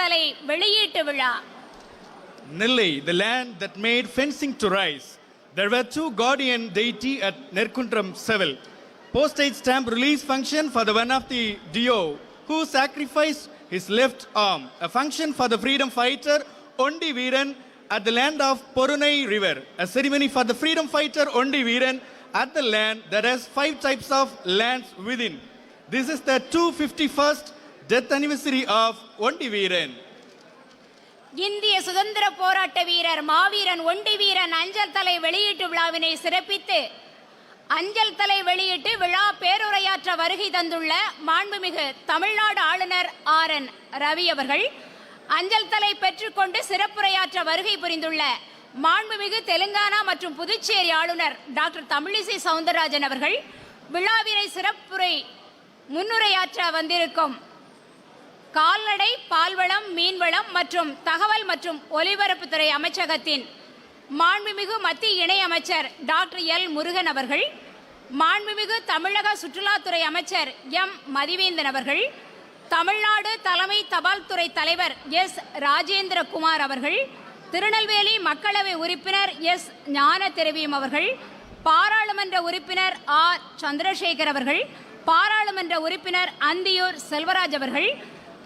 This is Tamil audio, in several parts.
தலை வெளியீட்டு விழா. Nellai, the land that made fencing to rise. There were two guardian deity at Nerkundram Seville. Postage stamp release function for the one of the Dio who sacrificed his left arm. A function for the freedom fighter Ondiveeran at the land of Porunai River. A ceremony for the freedom fighter Ondiveeran at the land that has 5 types of lands within. This is the 251st death anniversary of Ondiveeran. இந்திய சுதந்திர போராட்ட வீரர் மாவீரன் ஒண்டிவீரன் அஞ்சல் தலை வெளியீட்டு விழாவினை சிறப்பித்து அஞ்சல் தலை வெளியிட்டு விழா பேருரையாற்ற வருகை தந்துள்ள மாண்புமிகு தமிழ்நாடு ஆளுநர் RN ரவி அவர்கள், அஞ்சல் தலை பெற்றுக்கொண்டு சிறப்புரையாற்ற வருகை புரிந்துள்ள மாண்புமிகு தெலுங்கானா மற்றும் புதுச்சேரி ஆளுநர் டாக்டர் தமிழிசை சவுந்தரராஜன் அவர்கள், விழாவினை சிறப்புரை முன்னுரையாற்ற வந்திருக்கும் கால்நடை, பால்வளம், மீன்வளம் மற்றும் தகவல் மற்றும் ஒலிபரப்புத்துறை அமைச்சகத்தின் மாண்புமிகு மத்திய இணை அமைச்சர் டாக்டர் L முருகன் அவர்கள், மாண்புமிகு தமிழக சுற்றுலாத்துறை அமைச்சர் M மதிவேந்தன் அவர்கள், தமிழ்நாடு தலைமை தபால் துறை தலைவர் S ராஜேந்திரகுமார் அவர்கள், திருநெல்வேலி மக்களவை உறுப்பினர் S ஞான திரவியம் அவர்கள், பாராளுமன்ற உறுப்பினர் R சந்திரசேகர் அவர்கள், பாராளுமன்ற உறுப்பினர் அந்தியூர் செல்வராஜ் அவர்கள்,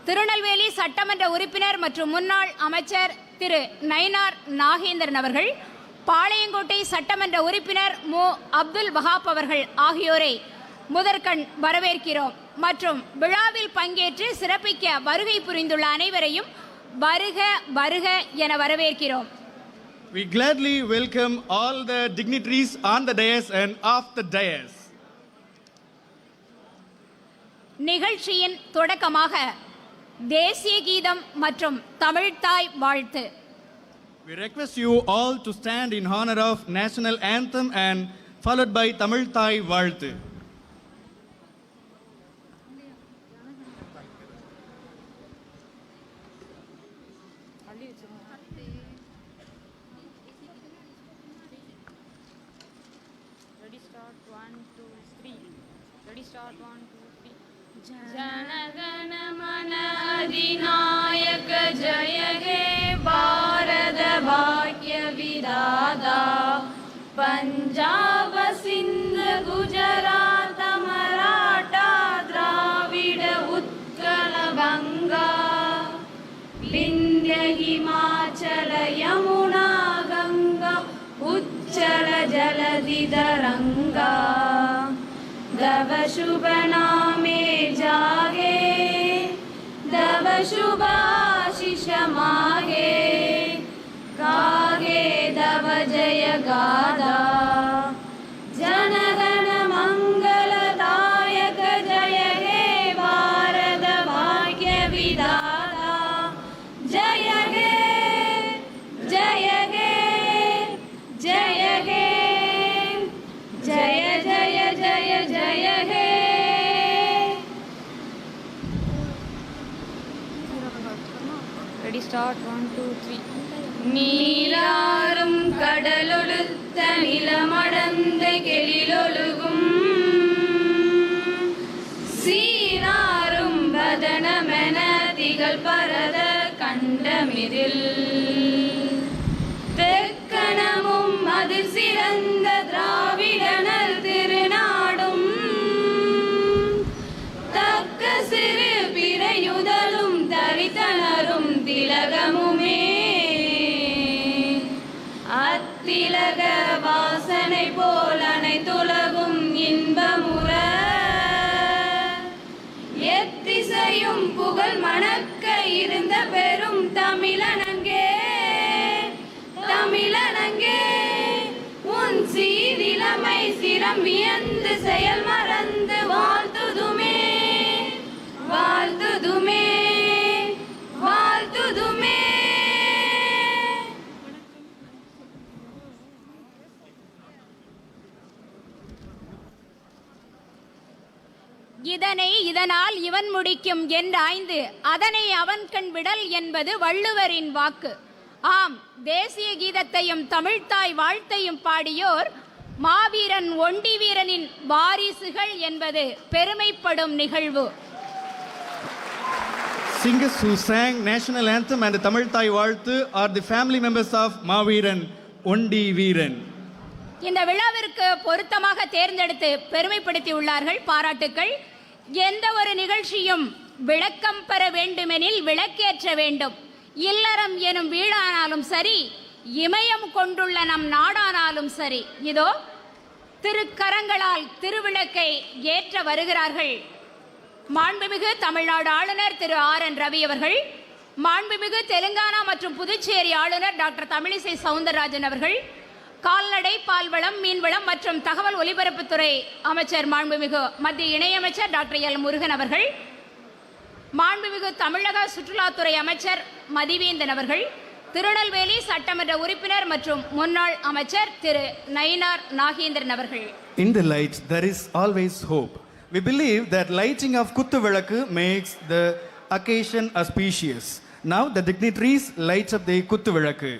திருநெல்வேலி சட்டமன்ற உறுப்பினர் மற்றும் முன்னாள் அமைச்சர் திரு நயினார் நாகேந்திரன் அவர்கள், பாளையங்கோட்டை சட்டமன்ற உறுப்பினர் மு அப்துல் வஹாப் அவர்கள் ஆகியோரை முதற்கண் வரவேற்கிறோம். மற்றும் விழாவில் பங்கேற்று சிறப்பிக்க வருகை புரிந்துள்ள அனைவரையும் வருக வருக என வரவேற்கிறோம். We gladly welcome all the dignitaries on the dais and off the dais. நிகழ்ச்சியின் தொடக்கமாக தேசிய கீதம் மற்றும் தமிழ்த்தாய் வாழ்த்து. We request you all to stand in honor of national anthem and followed by தமிழ்த்தாய் வாழ்த்து. Ready, start, 1, 2, 3. Ready, start, 1, 2, 3. जनगण मन अधिनायक जय हे भारत भाग्य विधाता पंजाब सिंध गुजरात मराठा द्राविड उत्कल गंगा विंध्य हिमाचल यमुना गंगा उच्चल जलधि तरंगा दव शुभ नामे जागे दव शुभाशिष मागे गागे दव जय गादा जनगण मंगलदायक जय हे भारत भाग्य विधाता जय हे जय हे जय हे जय जय जय जय हे. Ready, start, 1, 2, 3. நீராறும் கடலொழுத்த நிலமடந்த கெளிலொழுகும் சீராறும் வதனமென திகழ் பரத கண்டமிதில் தெக்கணமும் அது சிறந்த திராவிடனல் திருநாடும் தக்க சிறு பிறையுதலும் தரித்தனரும் திலகமுமே அத்திலக வாசனை போல் அனைத்துலகும் இன்பமுற எத்திசையும் புகழ் மணக்க இருந்த பெரும் தமிழனங்கே தமிழனங்கே உன் சீரிலமை சிரம் வியந்து செயல் மறந்து வாழ்த்துதுமே வாழ்த்துதுமே வாழ்த்துதுமே. இதனை இதனால் இவன் முடிக்கும் என்றாய்ந்து அதனை அவன் கண் விடல் என்பது வள்ளுவரின் வாக்கு. ஆம், தேசிய கீதத்தையும் தமிழ்த்தாய் வாழ்த்தையும் பாடியோர் மாவீரன் ஒண்டிவீரனின் வாரிசுகள் என்பது பெருமைப்படும் நிகழ்வு. singers who sang national anthem and Tamil Thai Valthu are the family members of Maaveeran Ondiveeran. இந்த விழாவிற்கு பொருத்தமாக தேர்ந்தெடுத்து பெருமைப்படுத்தி உள்ளார்கள். பாராட்டுக்கள். எந்த ஒரு நிகழ்ச்சியும் விளக்கம் பெற வேண்டுமெனில் விளக்கேற்ற வேண்டும். இல்லறம் எனும் வீடானாலும் சரி, இமயம் கொண்டுள்ள நம் நாடானாலும் சரி, இதோ திருக்கரங்களால் திருவிளக்கை ஏற்ற வருகிறார்கள் மாண்புமிகு தமிழ்நாடு ஆளுநர் திரு ஆர்.என். ரவி அவர்கள், மாண்புமிகு தெலுங்கானா மற்றும் புதுச்சேரி ஆளுநர் டாக்டர் தமிழிசை சவுந்தரராஜன் அவர்கள், கால்நடை, பால்வளம், மீன்வளம் மற்றும் தகவல் ஒலிபரப்புத்துறை அமைச்சர் மாண்புமிகு மத்திய இணையமைச்சர் டாக்டர் எல். முருகன் அவர்கள், மாண்புமிகு தமிழக சுற்றுலாத்துறை அமைச்சர் மதிவேந்தன் அவர்கள், திருநெல்வேலி சட்டமன்ற உறுப்பினர் மற்றும் முன்னாள் அமைச்சர் திரு நயினார் நாகேந்திரன் அவர்கள். In the light there is always hope. We believe that lighting of Kuttu Vilakku makes the occasion auspicious. Now the dignitaries light up the Kuttu Vilakku.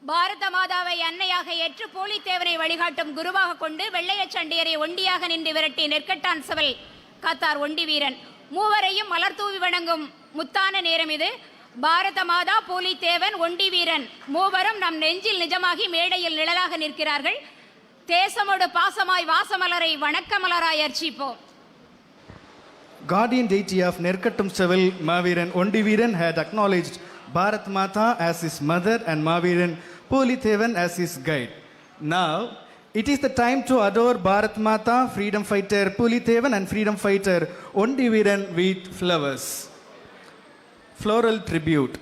பாரத மாதாவை அன்னையாக ஏற்று போலித்தேவனை வழிகாட்டும் குருவாக கொண்டு வெள்ளையச்சண்டியரை ஒண்டியாக நின்று விரட்டி நெற்கட்டான் செவல் காத்தார் ஒண்டிவீரன் மூவரையும் மலர்தூவி வணங்கும் முத்தான நேரம் இது. பாரத மாதா, போலித்தேவன், ஒண்டிவீரன் மூவரும் நம் நெஞ்சில் நிஜமாகி மேடையில் நிழலாக நிற்கிறார்கள். தேசமோடு பாசமாய் வாசமலரை வணக்கமலராய் அர்ச்சிப்போம். Guardian deity of Nerkattum Sevil, Maaveeran Ondiveeran had acknowledged Bharat Mata as his mother and Maaveeran Poolithevan as his guide. Now, it is the time to adore Bharat Mata, freedom fighter Poolithevan and freedom fighter Ondiveeran with flowers. Floral tribute.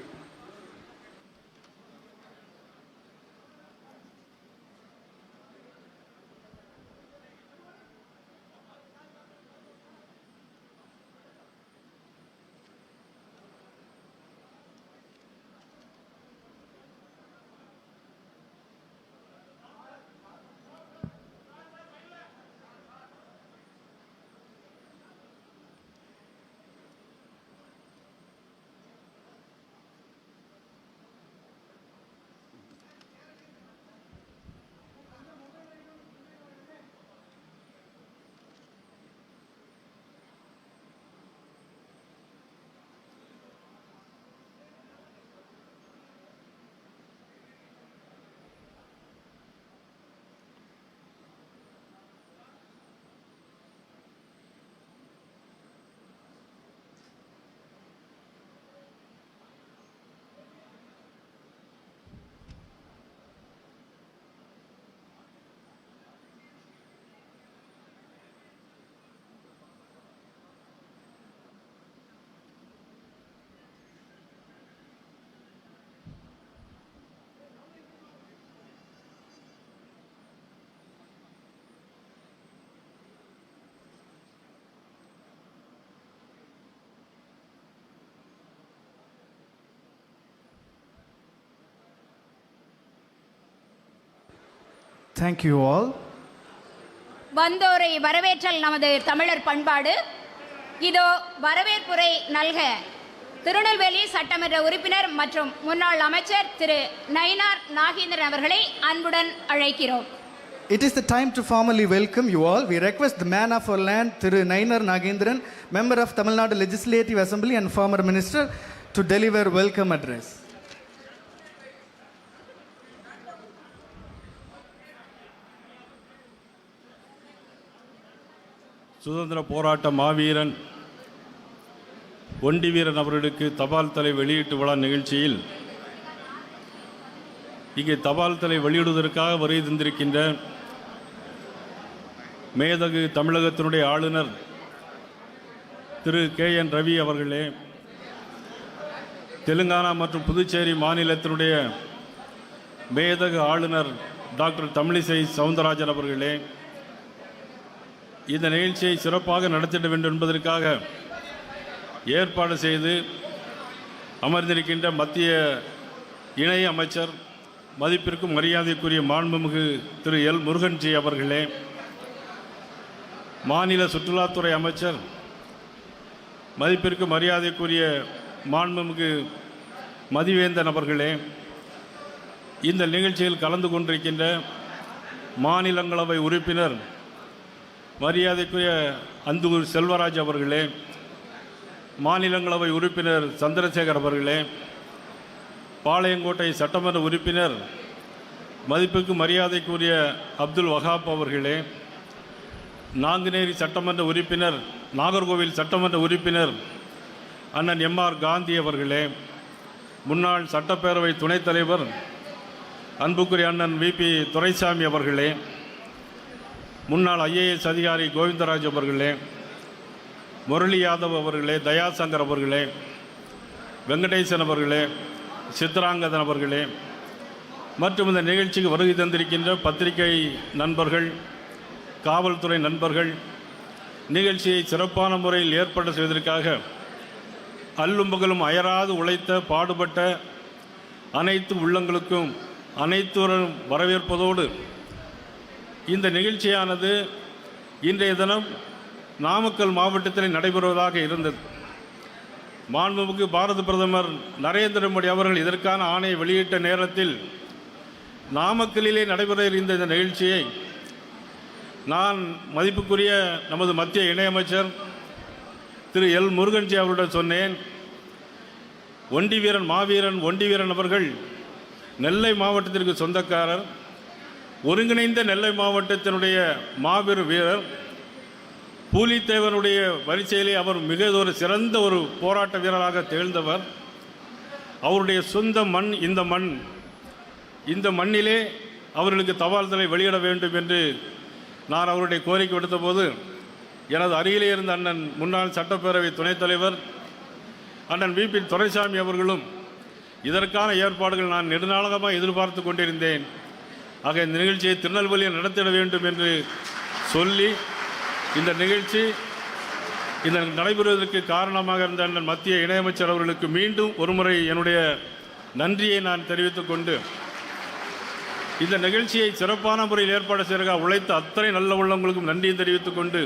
Thank you all. வந்தோரை வரவேற்றல் நமது தமிழர் பண்பாடு. இதோ வரவேற்புரை நல்க திருநெல்வேலி சட்டமன்ற உறுப்பினர் மற்றும் முன்னாள் அமைச்சர் திரு நயினார் நாகேந்திரன் அவர்களை அன்புடன் அழைக்கிறோம். It is the time to formally welcome you all. We request the man of our land, Thiru Nainar Nagendran, member of Tamil Nadu Legislative Assembly and former minister, to deliver welcome address. சுதந்திர போராட்ட மாவீரன் ஒண்டிவீரன் அவர்களுக்கு தபால் தலை வெளியீட்டு விழா நிகழ்ச்சியில் இங்கே தபால் தலை வெளியிடுவதற்காக வருகை தந்திருக்கின்ற மேதகு தமிழகத்தினுடைய ஆளுநர் திரு KN ரவி அவர்களே, தெலுங்கானா மற்றும் புதுச்சேரி மாநிலத்தினுடைய மேதகு ஆளுநர் டாக்டர் தமிழிசை சவுந்தரராஜன் அவர்களே, இந்த நிகழ்ச்சியை சிறப்பாக நடத்திட வேண்டும் என்பதற்காக ஏற்பாடு செய்து அமர்ந்திருக்கின்ற மத்திய இணை அமைச்சர் மதிப்பிற்கும் மரியாதைக்குரிய மாண்புமிகு திரு எல் முருகன்ஜி அவர்களே, மாநில சுற்றுலாத்துறை அமைச்சர் மதிப்பிற்கு மரியாதைக்குரிய மாண்புமிகு மதிவேந்தன் அவர்களே, இந்த நிகழ்ச்சியில் கலந்து கொண்டிருக்கின்ற மாநிலங்களவை உறுப்பினர் மரியாதைக்குரிய அந்தூர் செல்வராஜ் அவர்களே, மாநிலங்களவை உறுப்பினர் சந்திரசேகர் அவர்களே, பாளையங்கோட்டை சட்டமன்ற உறுப்பினர் மதிப்புக்கு மரியாதைக்குரிய அப்துல் வஹாப் அவர்களே, நாங்குநேரி சட்டமன்ற உறுப்பினர், நாகர்கோவில் சட்டமன்ற உறுப்பினர் அண்ணன் MR காந்தி அவர்களே, முன்னாள் சட்டப்பேரவை துணைத் தலைவர் அன்புக்குரிய அண்ணன் VP துரைசாமி அவர்களே, முன்னாள் IAS அதிகாரி கோவிந்தராஜ் அவர்களே, முரளி யாதவ் அவர்களே, தயாசங்கர் அவர்களே, வெங்கடேசன் அவர்களே, சித்ராங்கதன் அவர்களே மற்றும் இந்த நிகழ்ச்சிக்கு வருகை தந்திருக்கின்ற பத்திரிகை நண்பர்கள், காவல்துறை நண்பர்கள், நிகழ்ச்சியை சிறப்பான முறையில் ஏற்பாடு செய்வதற்காக அல்லும் பகலும் அயராது உழைத்த பாடுபட்ட அனைத்து உள்ளங்களுக்கும் அனைத்துவரும் வரவேற்பதோடு, இந்த நிகழ்ச்சியானது இன்றைய தினம் நாமக்கல் மாவட்டத்தில் நடைபெறுவதாக இருந்தது. மாண்புமிகு பாரத பிரதமர் நரேந்திர மோடி அவர்கள் இதற்கான ஆணையை வெளியிட்ட நேரத்தில் நாமக்கல்லிலே நடைபெற இருந்த இந்த நிகழ்ச்சியை நான் மதிப்புக்குரிய நமது மத்திய இணையமைச்சர் திரு எல் முருகன்ஜி அவருடன் சொன்னேன். ஒண்டிவீரன் அவர்கள் நெல்லை மாவட்டத்திற்கு சொந்தக்காரர், ஒருங்கிணைந்த நெல்லை மாவட்டத்தினுடைய மாபெரும் வீரர், பூலித்தேவனுடைய வரிசையிலே அவர் மிக ஒரு சிறந்த ஒரு போராட்ட வீரராக திகழ்ந்தவர். அவருடைய சொந்த மண் இந்த மண்ணிலே அவர்களுக்கு தபால் தலை வெளியிட வேண்டும் என்று நான் அவருடைய கோரிக்கை விடுத்த போது, எனது அருகிலே இருந்த அண்ணன் முன்னாள் சட்டப்பேரவை துணைத் தலைவர் அண்ணன் VP துரைசாமி அவர்களும் இதற்கான ஏற்பாடுகள் நான் நெடுநாளகமாக எதிர்பார்த்து கொண்டிருந்தேன். ஆக இந்த நிகழ்ச்சியை திருநெல்வேலியில் நடத்திட வேண்டும் என்று சொல்லி, இந்த நிகழ்ச்சி இந்த நடைபெறுவதற்கு காரணமாக இருந்த அண்ணன் மத்திய இணையமைச்சர் அவர்களுக்கு மீண்டும் ஒருமுறை என்னுடைய நன்றியை நான் தெரிவித்துக் கொண்டு, இந்த நிகழ்ச்சியை சிறப்பான முறையில் ஏற்பாடு செய்ய உழைத்த அத்தனை நல்ல உள்ளவங்களுக்கும் நன்றியை தெரிவித்துக் கொண்டு,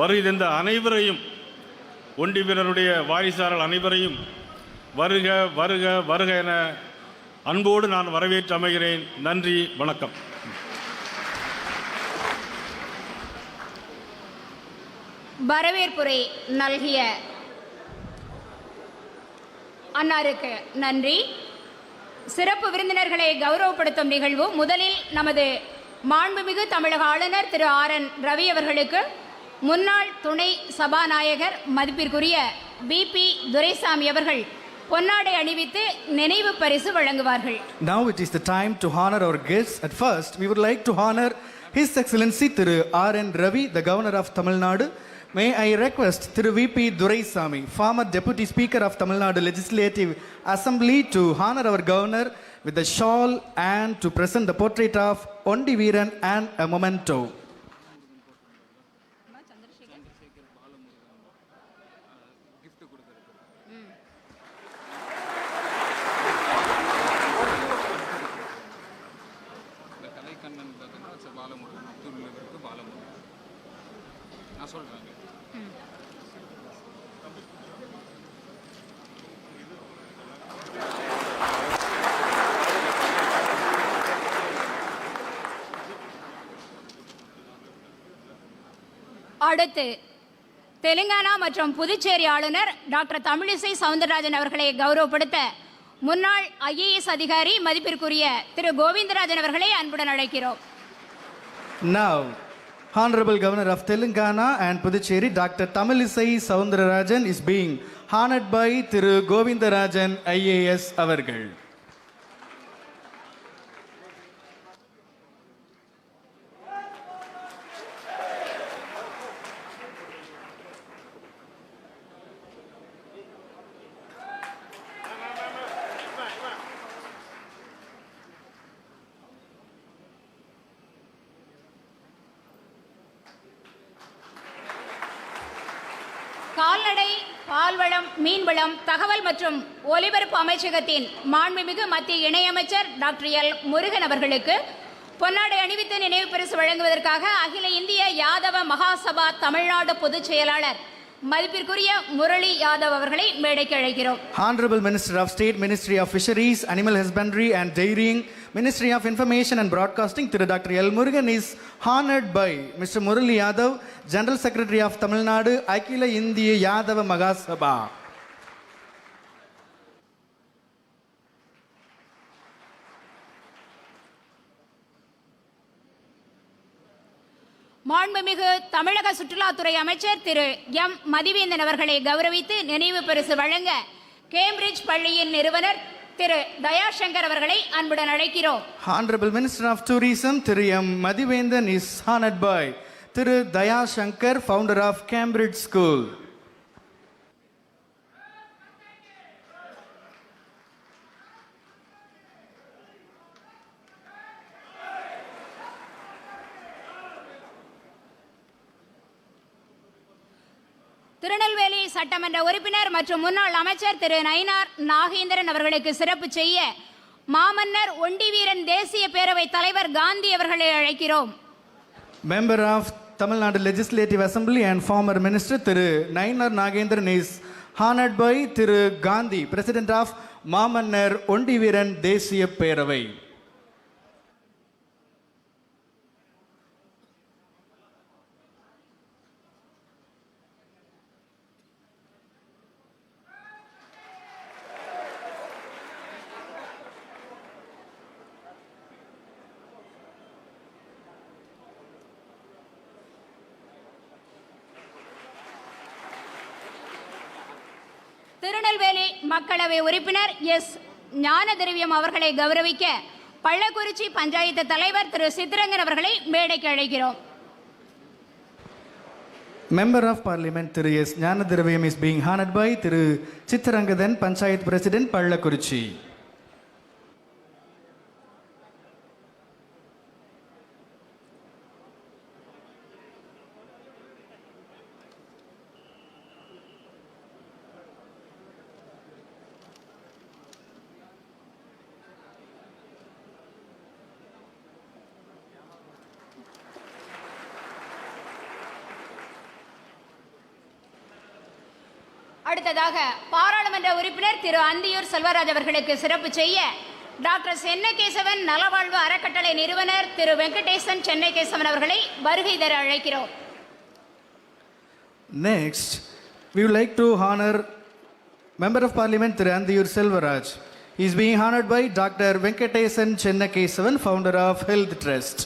வருகை தந்த அனைவரையும், ஒண்டிவீரனுடைய வாரிசார்கள் அனைவரையும் வருக வருக வருக என அன்போடு நான் வரவேற்று அமைகிறேன். நன்றி, வணக்கம். வரவேற்புரை நல்கிய அன்னாருக்கு நன்றி. சிறப்பு விருந்தினர்களை கௌரவப்படுத்தும் நிகழ்வு முதலில் நமது மாண்புமிகு தமிழக ஆளுநர் திரு RN ரவி அவர்களுக்கு முன்னாள் துணை சபாநாயகர் மதிப்பிற்குரிய VP துரைசாமி அவர்கள் பொன்னாடை அணிவித்து நினைவு பரிசு வழங்குவார்கள். Now it is the time to honor our guests. At first, we would like to honor His Excellency Thiru RN Ravi, the Governor of Tamil Nadu. May I request Thiru VP Duraisamy, former Deputy Speaker of Tamil Nadu Legislative Assembly, to honor our Governor with a shawl and to present the portrait of Ondiveeran and a memento. அடுத்து தெலுங்கானா மற்றும் புதுச்சேரி ஆளுநர் டாக்டர் தமிழிசை சவுந்தரராஜன் அவர்களை கௌரவப்படுத்த முன்னாள் IAS அதிகாரி மதிப்பிற்குரிய திரு கோவிந்தராஜன் அவர்களை அன்புடன் அழைக்கிறோம். Now, Honorable Governor of Telangana and Puducherry, Dr. Tamilisai Soundararajan is being honored by Thiru Govindarajan IAS அவர்கள். கால்நடை பால்வளம் மீன்வளம் தகவல் மற்றும் ஒலிபரப்பு அமைச்சகத்தின் மாண்புமிகு மத்திய இணையமைச்சர் டாக்டர் எல் முருகன் அவர்களுக்கு பொன்னாடை அணிவித்து நினைவு பரிசு வழங்குவதற்காக அகில இந்திய யாதவ மகாசபா தமிழ்நாடு பொதுச் செயலாளர் மதிப்பிற்குரிய முரளி யாதவ் அவர்களை மேடைக்கு அழைக்கிறோம். Honorable Minister of State, Ministry of Fisheries, Animal Husbandry and Dairying, Ministry of Information and Broadcasting, Thiru Dr. L. Murugan is honored by Mr. Murali Yadav, General Secretary of Tamil Nadu, Akhila Indiya Yadava Mahasabha. மாண்புமிகு தமிழக சுற்றுலாத்துறை அமைச்சர் திரு எம் மதிவேந்தன் அவர்களை கௌரவித்து நினைவு பரிசு வழங்க கேம்பிரிட்ஜ் பள்ளியின் நிறுவனர் திரு தயாசங்கர் அவர்களை அன்புடன் அழைக்கிறோம். Honorable Minister of Tourism, Thiru M. Madhivendan is honored by Thiru Dayashankar, founder of Cambridge School. Tirunelveli சட்டமன்ற உறுப்பினர் மற்றும் முன்னாள் அமைச்சர் திரு நயினார் நாகேந்திரன் அவர்களுக்கு சிறப்பு செய்ய மாமன்னர் ஒண்டிவீரன் தேசிய பேரவை தலைவர் காந்தி அவர்களை அழைக்கிறோம். Member of Tamil Nadu Legislative Assembly and former Minister Thiru Nainar Nagendran is honored by Thiru Gandhi, President of Mamannar Ondiveeran Desiya Peravai. Tirunelveli மக்களவை உறுப்பினர் எஸ் ஞானதிரவியம் அவர்களை கௌரவிக்க பள்ளக்குறிச்சி பஞ்சாயத்து தலைவர் திரு சித்திரங்கன் அவர்களை மேடைக்கு அழைக்கிறோம். Member of Parliament Thiru S. Gnanathiravyam is being honored by Thiru Chittarangathan, Panchayat President, Pallakurichi. அடுத்ததாக பாராளுமன்ற உறுப்பினர் திரு அந்தியூர் செல்வராஜ் அவர்களுக்கு சிறப்பு செய்ய டாக்டர் சென்னகேசவன் நலவாழ்வு அறக்கட்டளை நிறுவனர் திரு வெங்கடேசன் சென்னகேசவன் அவர்களை வருகை தர அழைக்கிறோம். Next, we would like to honor Member of Parliament Thiru Andiyur Selvaraj. He is being honored by Dr. Venkatesan Chennakesavan, founder of Health Trust.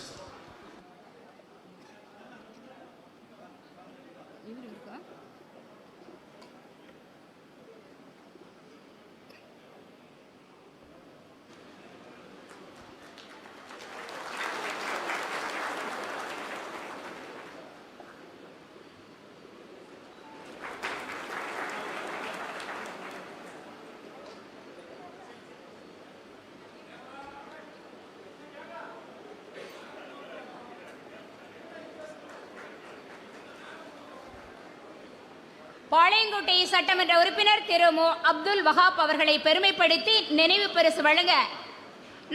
Palayamkottai சட்டமன்ற உறுப்பினர் திரு மு அப்துல் வஹாப் அவர்களை பெருமைப்படுத்தி நினைவு பரிசு வழங்க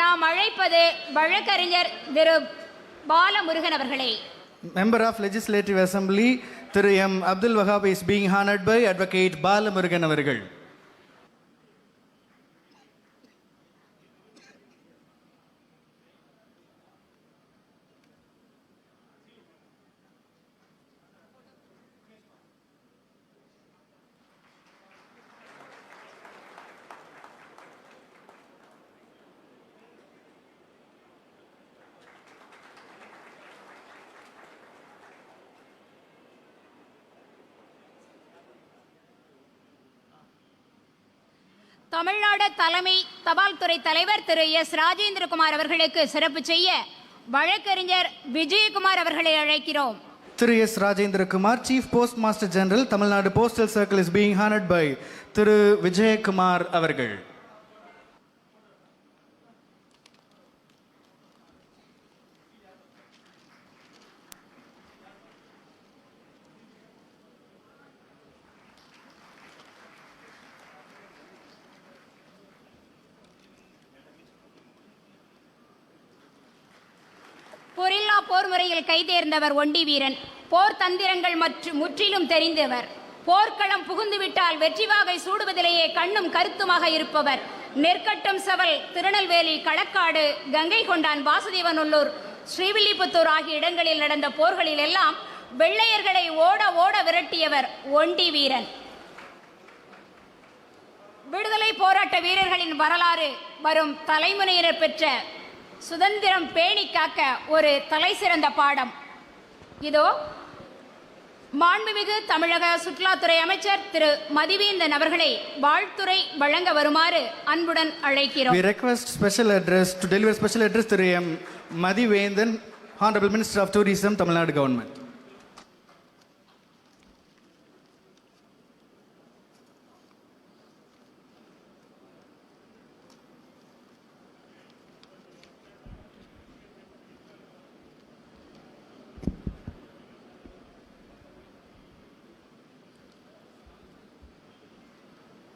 நாம் அழைப்பது வழக்கறிஞர் திரு பாலமுருகன் அவர்களை. Member of Legislative Assembly Thiru M. Abdul Wahab is being honored by Advocate Balamurugan அவர்கள். தமிழ்நாடு தலைமை தபால் துறை தலைவர் திரு எஸ் ராஜேந்திரகுமார் அவர்களுக்கு சிறப்பு செய்ய வழக்கறிஞர் விஜயகுமார் அவர்களை அழைக்கிறோம். Thiru S. Rajendra Kumar, Chief Postmaster General, Tamil Nadu Postal Circle is being honored by Thiru Vijayakumar அவர்கள். போர் முறையில் கைதேர்ந்தவர் ஒண்டிவீரன். போர் தந்திரங்கள் மற்றும் முற்றிலும் தெரிந்தவர். போர்க்களம் புகுந்துவிட்டால் வெற்றி வாகை சூடுவதிலேயே கண்ணும் கருத்துமாக இருப்பவர். நெற்கட்டும் செவல், திருநெல்வேலி, களக்காடு, கங்கை கொண்டான், வாசுதேவனுள்ளூர், ஸ்ரீவில்லிபுத்தூர் ஆகிய இடங்களில் நடந்த போர்களில் எல்லாம் வெள்ளையர்களை ஓட ஓட விரட்டியவர் ஒண்டிவீரன். விடுதலை போராட்ட வீரர்களின் வரலாறு வரும் தலைமுறையினர் பெற்ற சுதந்திரம் பேணி காக்க ஒரு தலைசிறந்த பாடம். இதோ மாண்புமிகு தமிழக சுற்றுலாத்துறை அமைச்சர் திரு மதிவேந்தன் அவர்களை வாழ்த்துரை வழங்க வருமாறு அன்புடன் அழைக்கிறோம். We request to deliver special address to M. Madhivendan, Honorable Minister of Tourism, Tamil Nadu Government.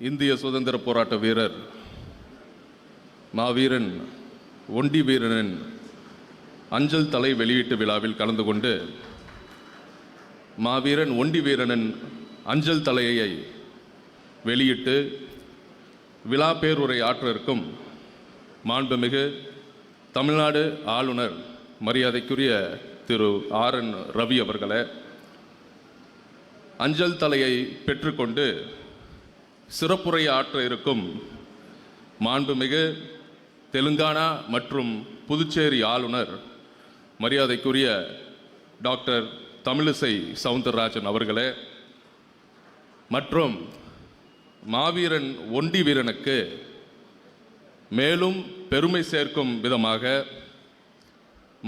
இந்திய சுதந்திர போராட்ட வீரர் மாவீரன் ஒண்டிவீரனின் அஞ்சல் தலை வெளியீட்டு விழாவில் கலந்து கொண்டு மாவீரன் ஒண்டிவீரனின் அஞ்சல் தலையை வெளியிட்டு விழா பேருரை ஆற்ற இருக்கும் மாண்புமிகு தமிழ்நாடு ஆளுநர் மரியாதைக்குரிய திரு ஆர்.என். ரவி அவர்களே, அஞ்சல் தலையை பெற்றுக்கொண்டு சிறப்புரை ஆற்ற இருக்கும் மாண்புமிகு தெலுங்கானா மற்றும் புதுச்சேரி ஆளுநர் மரியாதைக்குரிய டாக்டர் தமிழிசை சவுந்தரராஜன் அவர்களே, மற்றும் மாவீரன் ஒண்டிவீரனுக்கு மேலும் பெருமை சேர்க்கும் விதமாக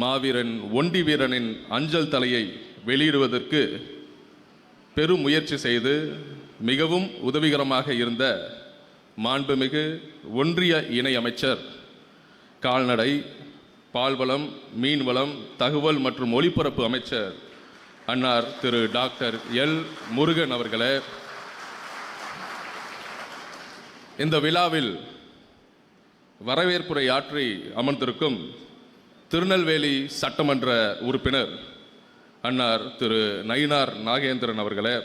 மாவீரன் ஒண்டிவீரனின் அஞ்சல் தலையை வெளியிடுவதற்கு பெருமுயற்சி செய்து மிகவும் உதவிகரமாக இருந்த மாண்புமிகு ஒன்றிய இணை அமைச்சர், கால்நடை, பால்வளம், மீன்வளம், தகவல் மற்றும் ஒலிபரப்பு அமைச்சர் அன்னார் திரு டாக்டர் எல். முருகன் அவர்களே, இந்த விழாவில் வரவேற்புரை ஆற்றி அமர்ந்திருக்கும் திருநெல்வேலி சட்டமன்ற உறுப்பினர் அன்னார் திரு நயினார் நாகேந்திரன் அவர்களே,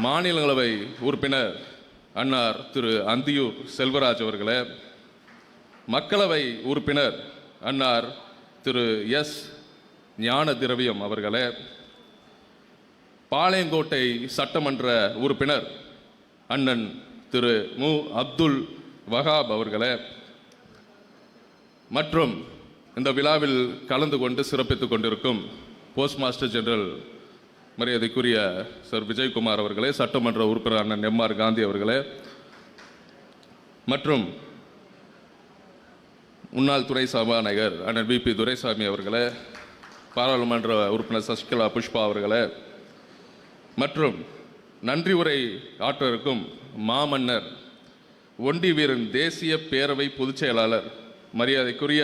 மாநிலங்களவை உறுப்பினர் அன்னார் திரு அந்தியூர் செல்வராஜ் அவர்களே, மக்களவை உறுப்பினர் அன்னார் திரு எஸ். ஞான திரவியம் அவர்களே, பாளையங்கோட்டை சட்டமன்ற உறுப்பினர் அண்ணன் திரு மு. அப்துல் வஹாப் அவர்களே, மற்றும் இந்த விழாவில் கலந்து கொண்டு சிறப்பித்துக் கொண்டிருக்கும் போஸ்ட் மாஸ்டர் ஜெனரல் மரியாதைக்குரிய சர் விஜயகுமார் அவர்களே, சட்டமன்ற உறுப்பினர் அண்ணன் எம்.ஆர். காந்தி அவர்களே, மற்றும் முன்னாள் துணை சபாநாயகர் அண்ணன் வி.பி. துரைசாமி அவர்களே, பாராளுமன்ற உறுப்பினர் சசிகலா புஷ்பா அவர்களே, மற்றும் நன்றி உரை ஆற்ற இருக்கும் மாமன்னர் ஒண்டிவீரன் தேசிய பேரவை பொதுச் செயலாளர் மரியாதைக்குரிய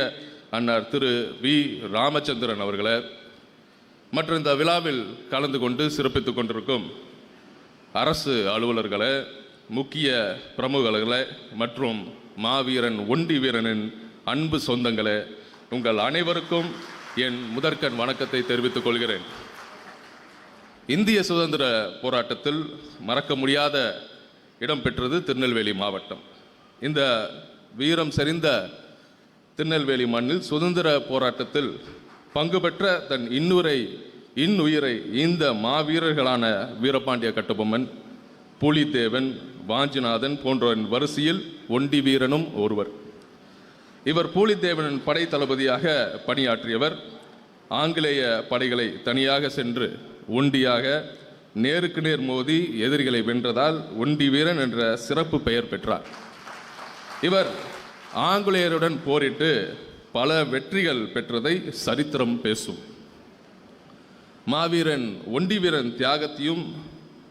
அன்னார் திரு வி. ராமச்சந்திரன் அவர்களே, மற்றும் இந்த விழாவில் கலந்து கொண்டு சிறப்பித்துக் கொண்டிருக்கும் அரசு அலுவலர்களே, முக்கிய பிரமுகர்களே மற்றும் மாவீரன் ஒண்டிவீரனின் அன்பு சொந்தங்களே, உங்கள் அனைவருக்கும் என் முதற்கண் வணக்கத்தை தெரிவித்துக் கொள்கிறேன். இந்திய சுதந்திர போராட்டத்தில் மறக்க முடியாத இடம் பெற்றது திருநெல்வேலி மாவட்டம். இந்த வீரம் செறிந்த திருநெல்வேலி மண்ணில் சுதந்திர போராட்டத்தில் பங்கு பெற்ற தன் இன்னுயிரை இந்த மாவீரர்களான வீரபாண்டிய கட்டபொம்மன், பூலித்தேவன், வாஞ்சிநாதன் போன்றவரின் வரிசையில் ஒண்டிவீரனும் ஒருவர். இவர் பூலித்தேவனின் படை தளபதியாக பணியாற்றியவர். ஆங்கிலேய படைகளை தனியாக சென்று ஒண்டியாக நேருக்கு நேர் மோதி எதிரிகளை வென்றதால் ஒண்டிவீரன் என்ற சிறப்பு பெயர் பெற்றார். இவர் ஆங்கிலேயருடன் போரிட்டு பல வெற்றிகள் பெற்றதை சரித்திரம் பேசும். மாவீரன் ஒண்டிவீரன் தியாகத்தையும்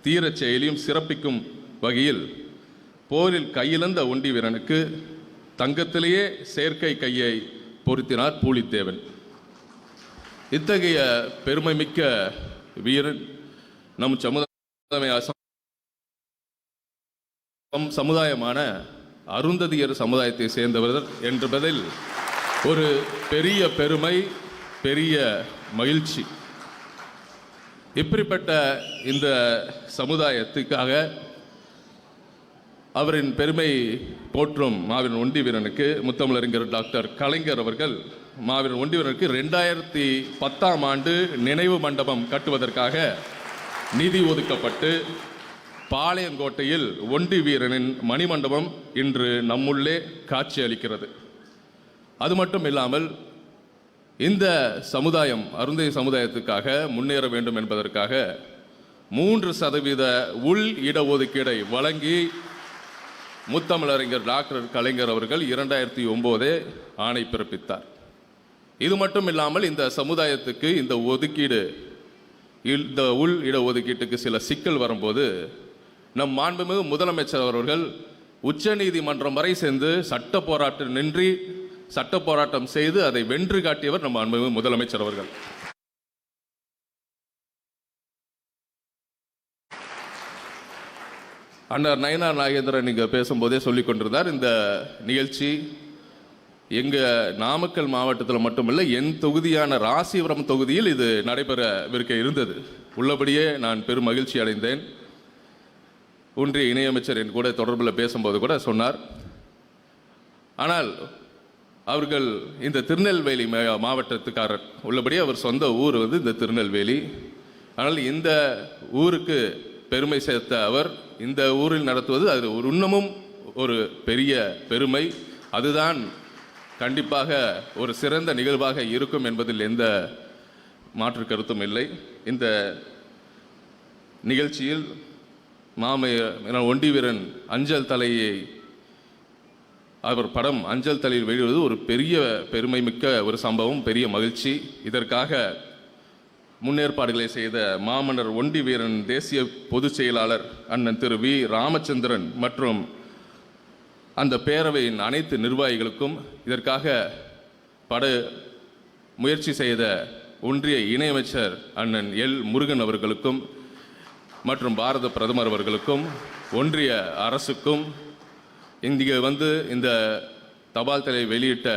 தீரச் செயலையும் சிறப்பிக்கும் வகையில் போரில் கையிழந்த ஒண்டிவீரனுக்கு தங்கத்திலேயே செயற்கை கையை பொருத்தினார் பூலித்தேவன். இத்தகைய பெருமைமிக்க வீரன் நம் சமுதாயமான அருந்ததியர் சமுதாயத்தை சேர்ந்தவர் என்பதில் ஒரு பெரிய பெருமை, பெரிய மகிழ்ச்சி. இப்படிப்பட்ட இந்த சமுதாயத்துக்காக அவரின் பெருமை போற்றும் மாவீரன் ஒண்டிவீரனுக்கு முத்தமிழறிஞர் டாக்டர் கலைஞர் அவர்கள் மாவீரன் ஒண்டிவீரனுக்கு 2010ஆம் ஆண்டு நினைவு மண்டபம் கட்டுவதற்காக நிதி ஒதுக்கப்பட்டு பாளையங்கோட்டையில் ஒண்டிவீரனின் மணிமண்டபம் இன்று நம்முள்ளே காட்சி அளிக்கிறது. அது மட்டும் இல்லாமல் இந்த சமுதாயம் அருந்தை சமுதாயத்துக்காக முன்னேற வேண்டும் என்பதற்காக 3% உள் இடஒதுக்கீடை வழங்கி முத்தமிழறிஞர் டாக்டர் கலைஞர் அவர்கள் 2009 ஆணை பிறப்பித்தார். இது மட்டும் இல்லாமல் இந்த சமுதாயத்துக்கு இந்த ஒதுக்கீடு, இந்த உள் இடஒதுக்கீட்டுக்கு சில சிக்கல் வரும்போது நம் மாண்புமிகு முதலமைச்சர் அவர்கள் உச்சநீதிமன்றம் வரை சென்று சட்ட போராட்டம் செய்து அதை வென்று காட்டியவர் நம் மாண்புமிகு முதலமைச்சர் அவர்கள். அண்ணர் நயினார் நாகேந்திரன் இங்கே பேசும்போதே சொல்லிக் கொண்டிருந்தார், இந்த நிகழ்ச்சி எங்கள் நாமக்கல் மாவட்டத்தில் மட்டுமல்ல, என் தொகுதியான ராசிபுரம் தொகுதியில் இது நடைபெறவிருக்க இருந்தது. உள்ளபடியே நான் பெரும் மகிழ்ச்சி அடைந்தேன். ஒன்றிய இணையமைச்சர் என் கூட தொடர்பில் பேசும்போது கூட சொன்னார். ஆனால் அவர்கள் இந்த திருநெல்வேலி மாவட்டத்துக்காரர், உள்ளபடியே அவர் சொந்த ஊர் இந்த திருநெல்வேலி. ஆனால் இந்த ஊருக்கு பெருமை சேர்த்த அவர் இந்த ஊரில் நடத்துவது அது இன்னமும் ஒரு பெரிய பெருமை. அதுதான் கண்டிப்பாக ஒரு சிறந்த நிகழ்வாக இருக்கும் என்பதில் எந்த மாற்று கருத்தும் இல்லை. இந்த நிகழ்ச்சியில் ஒண்டிவீரன் அஞ்சல் தலையை அவர் படம் அஞ்சல் தலையில் வெளியிடுவது ஒரு பெரிய பெருமை மிக்க ஒரு சம்பவம், பெரிய மகிழ்ச்சி. இதற்காக முன்னேற்பாடுகளை செய்த மாமன்னர் ஒண்டிவீரன் தேசிய பொதுச் செயலாளர் அண்ணன் திரு வி ராமச்சந்திரன் மற்றும் அந்த பேரவையின் அனைத்து நிர்வாகிகளுக்கும், இதற்காக முயற்சி செய்த ஒன்றிய இணையமைச்சர் அண்ணன் எல் முருகன் அவர்களுக்கும் மற்றும் பாரத பிரதமர் அவர்களுக்கும் ஒன்றிய அரசுக்கும் இங்கே இந்த தபால் தலை வெளியிட்ட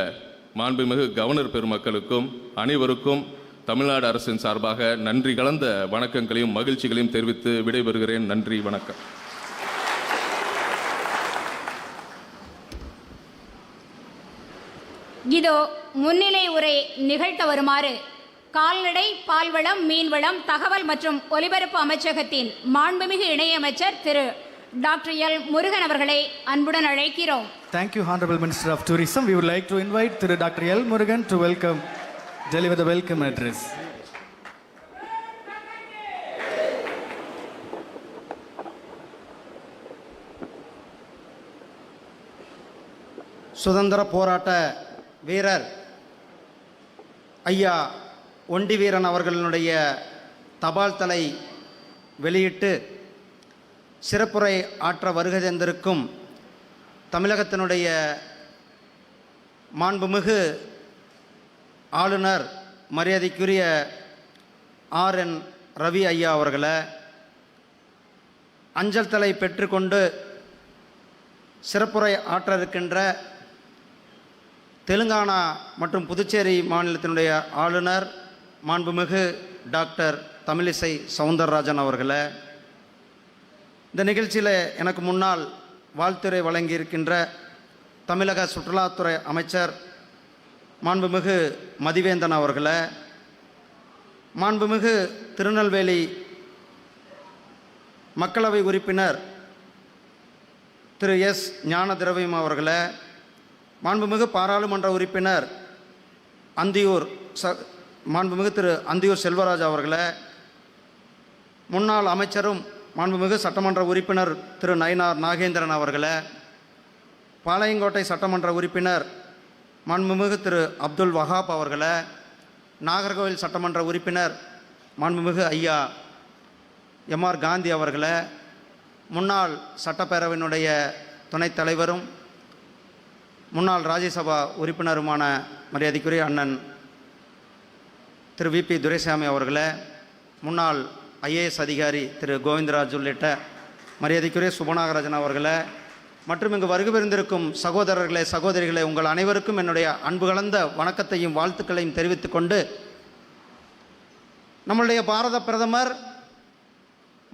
மாண்புமிகு கவர்னர் பெருமக்களுக்கும் அனைவருக்கும் தமிழ்நாடு அரசின் சார்பாக நன்றி கலந்த வணக்கங்களையும் மகிழ்ச்சிகளையும் தெரிவித்து விடைபெறுகிறேன். நன்றி, வணக்கம். இதோ முன்னிலை உரை நிகழ்த்த வருமாறு கால்நடை, பால்வளம், மீன்வளம், தகவல் மற்றும் ஒலிபரப்பு அமைச்சகத்தின் மாண்புமிகு இணையமைச்சர் திரு டாக்டர் எல் முருகன் அவர்களை அன்புடன் அழைக்கிறோம். Thank you, Honorable Minister of Tourism. We would like to invite Thiru Dr. L. Murugan to deliver the welcome address. சுதந்திர போராட்ட வீரர் ஐயா ஒண்டிவீரன் அவர்களுடைய தபால் தலை வெளியிட்டு சிறப்புரை ஆற்ற வருகை தந்திருக்கும் தமிழகத்தினுடைய மாண்புமிகு ஆளுநர் மரியாதைக்குரிய ஆர்.என். ரவி ஐயா அவர்களை, அஞ்சல் தலை பெற்றுக்கொண்டு சிறப்புரை ஆற்ற இருக்கின்ற தெலுங்கானா மற்றும் புதுச்சேரி மாநிலத்தினுடைய ஆளுநர் மாண்புமிகு டாக்டர் தமிழிசை சவுந்தரராஜன் அவர்களை, இந்த நிகழ்ச்சியில் எனக்கு முன்னால் வாழ்த்துரை வழங்கியிருக்கின்ற தமிழக சுற்றுலாத்துறை அமைச்சர் மாண்புமிகு மதிவேந்தன் அவர்களை, மாண்புமிகு திருநெல்வேலி மக்களவை உறுப்பினர் திரு எஸ் ஞான திரவியம் அவர்களை, மாண்புமிகு பாராளுமன்ற உறுப்பினர் மாண்புமிகு திரு அந்தியூர் செல்வராஜ் அவர்களை, முன்னாள் அமைச்சரும் மாண்புமிகு சட்டமன்ற உறுப்பினர் திரு நயினார் நாகேந்திரன் அவர்களை, பாளையங்கோட்டை சட்டமன்ற உறுப்பினர் மாண்புமிகு திரு அப்துல் வஹாப் அவர்களை, நாகர்கோவில் சட்டமன்ற உறுப்பினர் மாண்புமிகு ஐயா எம்.ஆர். காந்தி அவர்களை, முன்னாள் சட்டப்பேரவையினுடைய துணைத் தலைவரும் முன்னாள் ராஜ்யசபா உறுப்பினருமான மரியாதைக்குரிய அண்ணன் திரு வி.பி. துரைசாமி அவர்களை, முன்னாள் ஐஏஎஸ் அதிகாரி திரு கோவிந்தராஜ் உள்ளிட்ட மரியாதைக்குரிய சுபநாகராஜன் அவர்களை, மற்றும் இங்கு வருகை புரிந்திருக்கும் சகோதரர்களே சகோதரிகளே, உங்கள் அனைவருக்கும் என்னுடைய அன்பு கலந்த வணக்கத்தையும் வாழ்த்துக்களையும் தெரிவித்துக் கொண்டு, நம்முடைய பாரத பிரதமர்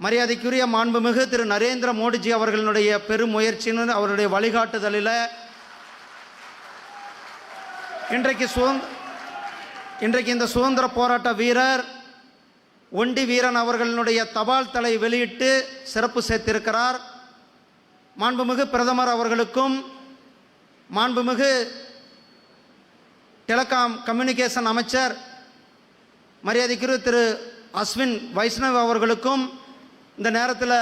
மரியாதைக்குரிய மாண்புமிகு திரு நரேந்திர மோடிஜி அவர்களுடைய பெரும் முயற்சியின் அவருடைய வழிகாட்டுதலில் இன்றைக்கு இந்த சுதந்திர போராட்ட வீரர் ஒண்டிவீரன் அவர்களுடைய தபால் தலை வெளியிட்டு சிறப்பு சேர்த்திருக்கிறார். மாண்புமிகு பிரதமர் அவர்களுக்கும் மாண்புமிகு டெலிகாம் கம்யூனிகேஷன் அமைச்சர் மரியாதைக்குரிய திரு அஸ்வின் வைஷ்ணவ் அவர்களுக்கும் இந்த நேரத்தில்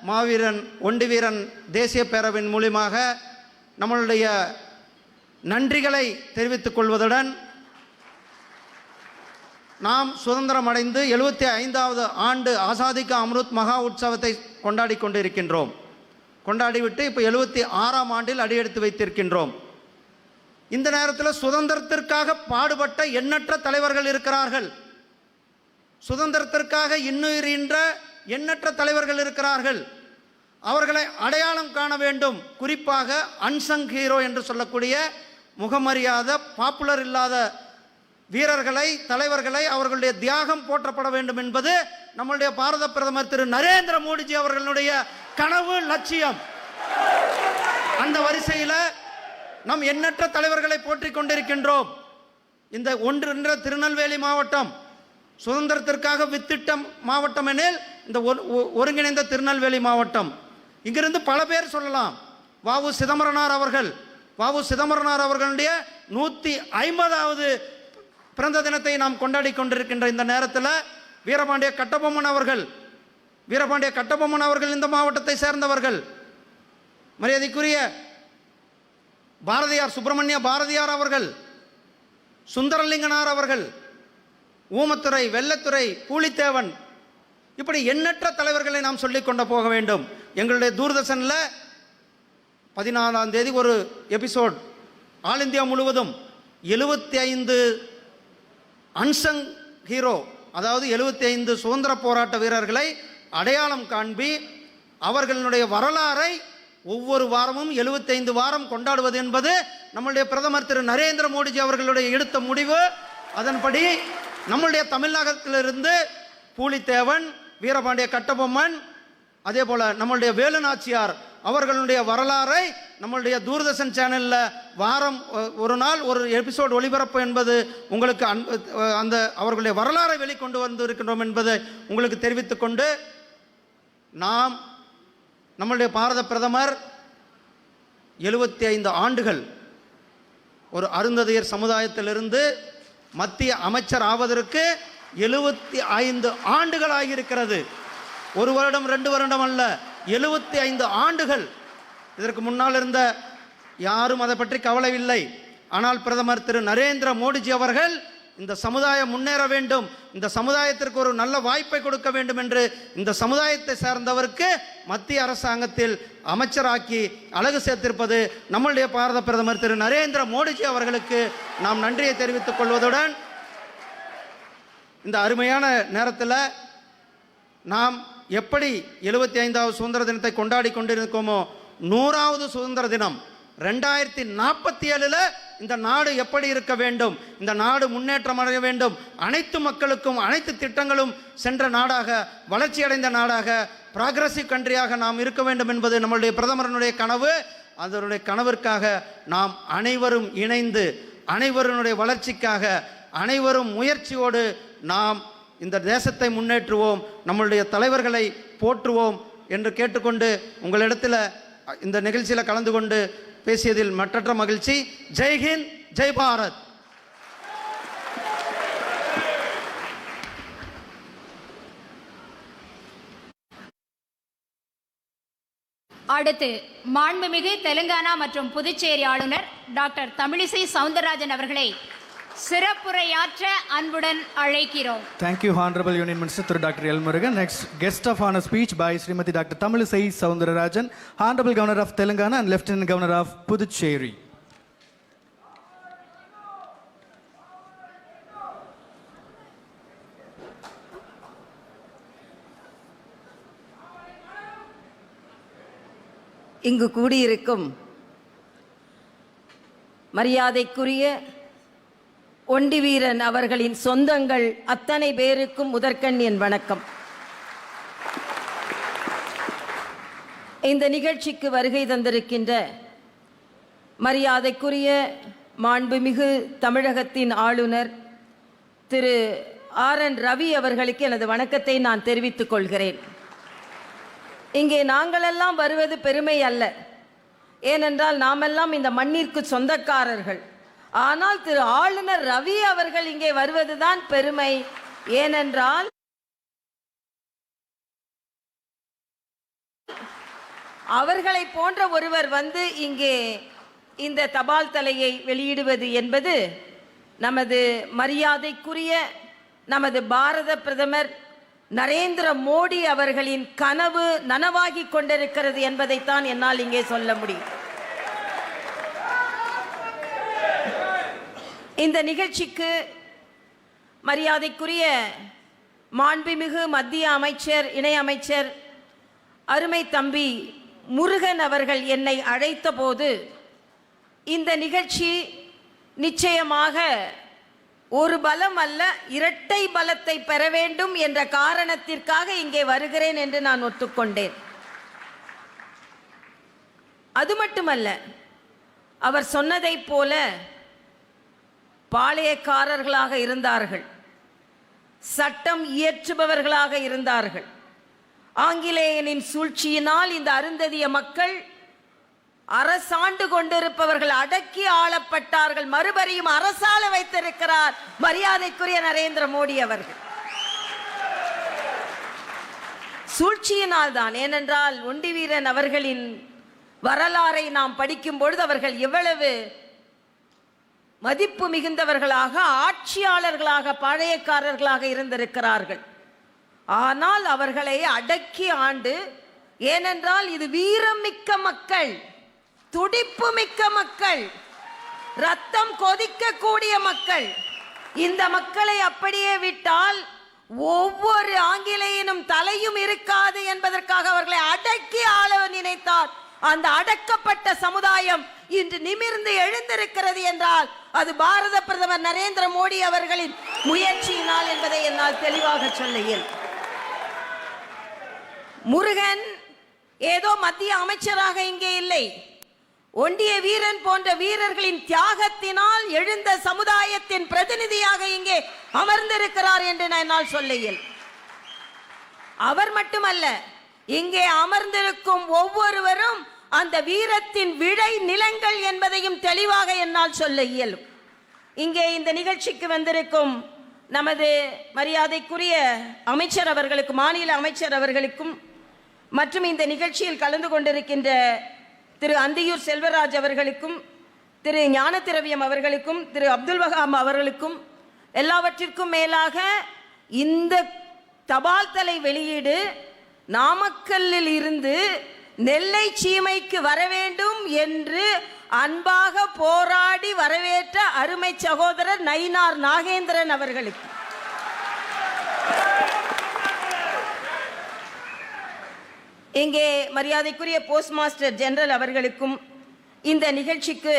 மாவீரன் ஒண்டிவீரன் தேசிய பேரவையின் மூலியமாக நம்மளுடைய நன்றிகளை தெரிவித்துக் கொள்வதுடன், நாம் சுதந்திரம் அடைந்து 75வது ஆண்டு ஆசாதி கா அம்ருத் மகா உற்சவத்தை கொண்டாடி கொண்டிருக்கின்றோம். கொண்டாடிவிட்டு இப்போ 76ஆம் ஆண்டில் அடியெடுத்து வைத்திருக்கின்றோம். இந்த நேரத்தில் சுதந்திரத்திற்காக பாடுபட்ட எண்ணற்ற தலைவர்கள் இருக்கிறார்கள். சுதந்திரத்திற்காக இன்னுயிரின்ற எண்ணற்ற தலைவர்கள் இருக்கிறார்கள். அவர்களை அடையாளம் காண வேண்டும். குறிப்பாக அன்சங் ஹீரோ என்று சொல்லக்கூடிய முகமறியாத பாப்புலர் இல்லாத வீரர்களை, தலைவர்களை, அவர்களுடைய தியாகம் போற்றப்பட வேண்டும் என்பது நம்முடைய பாரத பிரதமர் திரு நரேந்திர மோடிஜி அவர்களுடைய கனவு, லட்சியம். அந்த வரிசையில் நாம் எண்ணற்ற தலைவர்களை போற்றிக் கொண்டிருக்கின்றோம். இந்த ஒன்றின்ற திருநெல்வேலி மாவட்டம் சுதந்திரத்திற்காக வித்திட்ட மாவட்டம் எனில் இந்த ஒருங்கிணைந்த திருநெல்வேலி மாவட்டம். இங்கிருந்து பல பேர் சொல்லலாம். வ.உ. சிதம்பரனார் அவர்களுடைய 150வது பிறந்த தினத்தை நாம் கொண்டாடி கொண்டிருக்கின்ற இந்த நேரத்தில் வீரபாண்டிய கட்டபொம்மன் அவர்கள் இந்த மாவட்டத்தை சேர்ந்தவர்கள். மரியாதைக்குரிய பாரதியார், சுப்பிரமணிய பாரதியார் அவர்கள், சுந்தரலிங்கனார் அவர்கள், ஊமத்துறை, வெள்ளத்துறை, பூலித்தேவன், இப்படி எண்ணற்ற தலைவர்களை நாம் சொல்லிக் கொண்டு போக வேண்டும். எங்களுடைய தூர்தர்ஷனில் 14ஆம் தேதி ஒரு எபிசோட், ஆல் இந்தியா முழுவதும் 75 அன்சங் ஹீரோ, அதாவது 75 சுதந்திர போராட்ட வீரர்களை அடையாளம் காண்பி அவர்களுடைய வரலாறை ஒவ்வொரு வாரமும் 75 வாரம் கொண்டாடுவது என்பது நம்முடைய பிரதமர் திரு நரேந்திர மோடிஜி அவர்களுடைய எடுத்த முடிவு. அதன்படி நம்முடைய தமிழகத்திலிருந்து பூலித்தேவன், வீரபாண்டிய கட்டபொம்மன், அதே போல நம்மளுடைய வேலு நாச்சியார் அவர்களுடைய வரலாறை நம்மளுடைய தூர்தர்ஷன் சேனலில் வாரம் ஒரு நாள் ஒரு எபிசோடு ஒளிபரப்பு என்பது உங்களுக்கு அந்த அவர்களுடைய வரலாறை வெளிக்கொண்டு வந்திருக்கின்றோம் என்பதை உங்களுக்கு தெரிவித்துக் கொண்டு, நாம் நம்மளுடைய பாரத பிரதமர் 75 ஆண்டுகள் ஒரு அருந்ததியர் சமுதாயத்திலிருந்து மத்திய அமைச்சர் ஆவதற்கு 75 ஆண்டுகள் ஆகியிருக்கிறது. ஒரு வருடம் 2 வருடம் அல்ல, 75 ஆண்டுகள். இதற்கு முன்னால் இருந்த யாரும் அதை பற்றி கவலை இல்லை. ஆனால் பிரதமர் திரு நரேந்திர மோடிஜி அவர்கள் இந்த சமுதாயம் முன்னேற வேண்டும், இந்த சமுதாயத்திற்கு ஒரு நல்ல வாய்ப்பை கொடுக்க வேண்டும் என்று இந்த சமுதாயத்தை சார்ந்தவருக்கு மத்திய அரசாங்கத்தில் அமைச்சராக்கி அழகு சேர்த்திருப்பது நம்முடைய பாரத பிரதமர் திரு நரேந்திர மோடிஜி அவர்களுக்கு நாம் நன்றியை தெரிவித்துக் கொள்வதுடன், இந்த அருமையான நேரத்தில் நாம் எப்படி 75வது சுதந்திர தினத்தை கொண்டாடி கொண்டிருக்கோமோ, 100வது சுதந்திர தினம் 2047 இந்த நாடு எப்படி இருக்க வேண்டும், இந்த நாடு முன்னேற்றம் அடைய வேண்டும், அனைத்து மக்களுக்கும் அனைத்து திட்டங்களும் சென்ற நாடாக, வளர்ச்சி அடைந்த நாடாக, ப்ராக்ரசிவ் கண்ட்ரியாக நாம் இருக்க வேண்டும் என்பது நம்மளுடைய பிரதமரனுடைய கனவு. அதனுடைய கனவிற்காக நாம் அனைவரும் இணைந்து, அனைவருடைய வளர்ச்சிக்காக, அனைவரும் முயற்சியோடு நாம் இந்த தேசத்தை முன்னேற்றுவோம், நம்மளுடைய தலைவர்களை போற்றுவோம் என்று கேட்டுக்கொண்டு, உங்களிடத்தில் இந்த நிகழ்ச்சியில் கலந்து கொண்டு பேசியதில் மற்றற்ற மகிழ்ச்சி. ஜெய்ஹிந்த், ஜெய் பாரத். அடுத்து மாண்புமிகு தெலுங்கானா மற்றும் புதுச்சேரி ஆளுநர் டாக்டர் தமிழிசை சவுந்தரராஜன் அவர்களை சிறப்புரையாற்ற அன்புடன் அழைக்கிறோம். Thank you, Honorable Union Minister Thru Dr. L. Murugan. Next, guest of honor speech by Srimati Dr. Tamilisai Soundararajan, Honorable Governor of Telangana and Lieutenant Governor of Puducherry. இங்கு கூடியிருக்கும் மரியாதைக்குரிய ஒண்டிவீரன் அவர்களின் சொந்தங்கள் அத்தனை பேருக்கும் முதற்கண் என் வணக்கம். இந்த நிகழ்ச்சிக்கு வருகை தந்திருக்கின்ற மரியாதைக்குரிய மாண்புமிகு தமிழகத்தின் ஆளுநர் திரு ஆர்.என். ரவி அவர்களுக்கு எனது வணக்கத்தை நான் தெரிவித்துக் கொள்கிறேன். இங்கே நாங்களெல்லாம் வருவது பெருமை அல்ல, ஏனென்றால் நாமெல்லாம் இந்த மண்ணிற்கு சொந்தக்காரர்கள். ஆனால் திரு ஆளுநர் ரவி அவர்கள் இங்கே வருவதுதான் பெருமை. ஏனென்றால் அவர்களை போன்ற ஒருவர் வந்து இங்கே இந்த தபால் தலையை வெளியிடுவது என்பது நமது மரியாதைக்குரிய நமது பாரத பிரதமர் நரேந்திர மோடி அவர்களின் கனவு நனவாகி கொண்டிருக்கிறது என்பதைத்தான் என்னால் இங்கே சொல்ல முடியும். இந்த நிகழ்ச்சிக்கு மரியாதைக்குரிய மாண்புமிகு மத்திய அமைச்சர் இணையமைச்சர் அருமை தம்பி முருகன் அவர்கள் என்னை அழைத்த போது இந்த நிகழ்ச்சி நிச்சயமாக ஒரு பலம் அல்ல, இரட்டை பலத்தை பெற வேண்டும் என்ற காரணத்திற்காக இங்கே வருகிறேன் என்று நான் ஒத்துக்கொண்டேன். அது மட்டுமல்ல, அவர் சொன்னதைப் போல பாளையக்காரர்களாக இருந்தார்கள், சட்டம் இயற்றுபவர்களாக இருந்தார்கள். ஆங்கிலேயனின் சூழ்ச்சியினால் இந்த அருந்ததிய மக்கள் அரசாண்டு கொண்டிருப்பவர்கள் அடக்கி ஆளப்பட்டார்கள். மறுபடியும் அரசாள வைத்திருக்கிறார் மரியாதைக்குரிய நரேந்திர மோடி அவர்கள். சூழ்ச்சியினால் தான். ஏனென்றால் ஒண்டிவீரன் அவர்களின் வரலாறை நாம் படிக்கும் பொழுது அவர்கள் எவ்வளவு மதிப்பு மிகுந்தவர்களாக, ஆட்சியாளர்களாக, பாளையக்காரர்களாக இருந்திருக்கிறார்கள். ஆனால் அவர்களை அடக்கி ஆண்டு, ஏனென்றால் இது வீரம் மிக்க மக்கள், துடிப்பு மிக்க மக்கள், ரத்தம் கொதிக்கக்கூடிய மக்கள். இந்த மக்களை அப்படியே விட்டால் ஒவ்வொரு ஆங்கிலேயனும் தலையும் இருக்காது என்பதற்காக அவர்களை அடக்கி ஆள நினைத்தார். அந்த அடக்கப்பட்ட சமுதாயம் இன்று நிமிர்ந்து எழுந்திருக்கிறது என்றால் அது பாரத பிரதமர் நரேந்திர மோடி அவர்களின் முயற்சியினால் என்பதை என்னால் தெளிவாக சொல்ல இயலும். முருகன் ஏதோ மத்திய அமைச்சராக இங்கே இல்லை, ஒண்டிய வீரன் போன்ற வீரர்களின் தியாகத்தினால் எழுந்த சமுதாயத்தின் பிரதிநிதியாக இங்கே அமர்ந்திருக்கிறார் என்று என்னால் சொல்ல இயலும். அவர் மட்டுமல்ல, இங்கே அமர்ந்திருக்கும் ஒவ்வொருவரும் அந்த வீரத்தின் விளை நிலங்கள் என்பதையும் தெளிவாக என்னால் சொல்ல இயலும். இங்கே இந்த நிகழ்ச்சிக்கு வந்திருக்கும் நமது மரியாதைக்குரிய அமைச்சர் அவர்களுக்கும், மாநில அமைச்சர் அவர்களுக்கும், மற்றும் இந்த நிகழ்ச்சியில் கலந்து கொண்டிருக்கின்ற திரு அந்தியூர் செல்வராஜ் அவர்களுக்கும், திரு ஞானதிரவியம் அவர்களுக்கும், திரு அப்துல் வஹாம் அவர்களுக்கும், எல்லாவற்றிற்கும் மேலாக இந்த தபால் தலை வெளியீடு நாமக்கல்லில் இருந்து நெல்லை சீமைக்கு வர வேண்டும் என்று அன்பாக போராடி வரவேற்ற அருமை சகோதரர் நயினார் நாகேந்திரன் அவர்களுக்கு, இங்கே மரியாதைக்குரிய போஸ்ட் மாஸ்டர் ஜெனரல் அவர்களுக்கும், இந்த நிகழ்ச்சிக்கு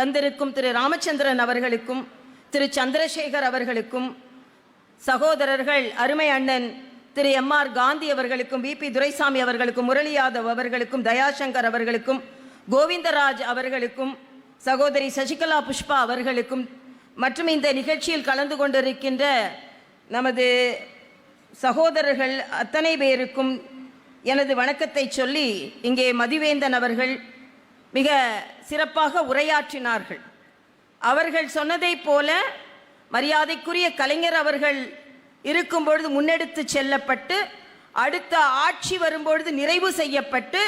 வந்திருக்கும் திரு ராமச்சந்திரன் அவர்களுக்கும், திரு சந்திரசேகர் அவர்களுக்கும், சகோதரர்கள் அருமை அண்ணன் திரு எம்.ஆர். காந்தி அவர்களுக்கும், வி.பி. துரைசாமி அவர்களுக்கும், முரளி யாதவ் அவர்களுக்கும், தயாசங்கர் அவர்களுக்கும், கோவிந்தராஜ் அவர்களுக்கும், சகோதரி சசிகலா புஷ்பா அவர்களுக்கும், மற்றும் இந்த நிகழ்ச்சியில் கலந்து கொண்டிருக்கின்ற நமது சகோதரர்கள் அத்தனை பேருக்கும் எனது வணக்கத்தை சொல்லி, இங்கே மதிவேந்தன் அவர்கள் மிக சிறப்பாக உரையாற்றினார்கள். அவர்கள் சொன்னதைப் போல மரியாதைக்குரிய கலைஞர் அவர்கள் இருக்கும் பொழுது முன்னெடுத்து செல்லப்பட்டு, அடுத்த ஆட்சி வரும்பொழுது நிறைவு செய்யப்பட்டு,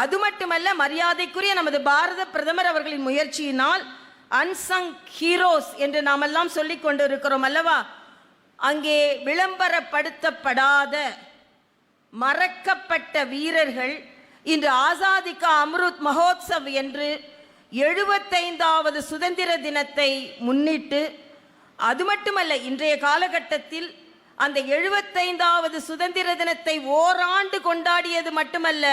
அது மட்டுமல்ல மரியாதைக்குரிய நமது பாரத பிரதமர் அவர்களின் முயற்சியினால் அன்சங் ஹீரோஸ் என்று நாமெல்லாம் சொல்லிக் கொண்டிருக்கிறோம் அல்லவா, அங்கே விளம்பரப்படுத்தப்படாத மறக்கப்பட்ட வீரர்கள் இன்று ஆசாதி கா அம்ருத் மகோத்சவ் என்று 75வது சுதந்திர தினத்தை முன்னிட்டு, அது மட்டுமல்ல இன்றைய காலகட்டத்தில் அந்த 75வது சுதந்திர தினத்தை ஓராண்டு கொண்டாடியது மட்டுமல்ல,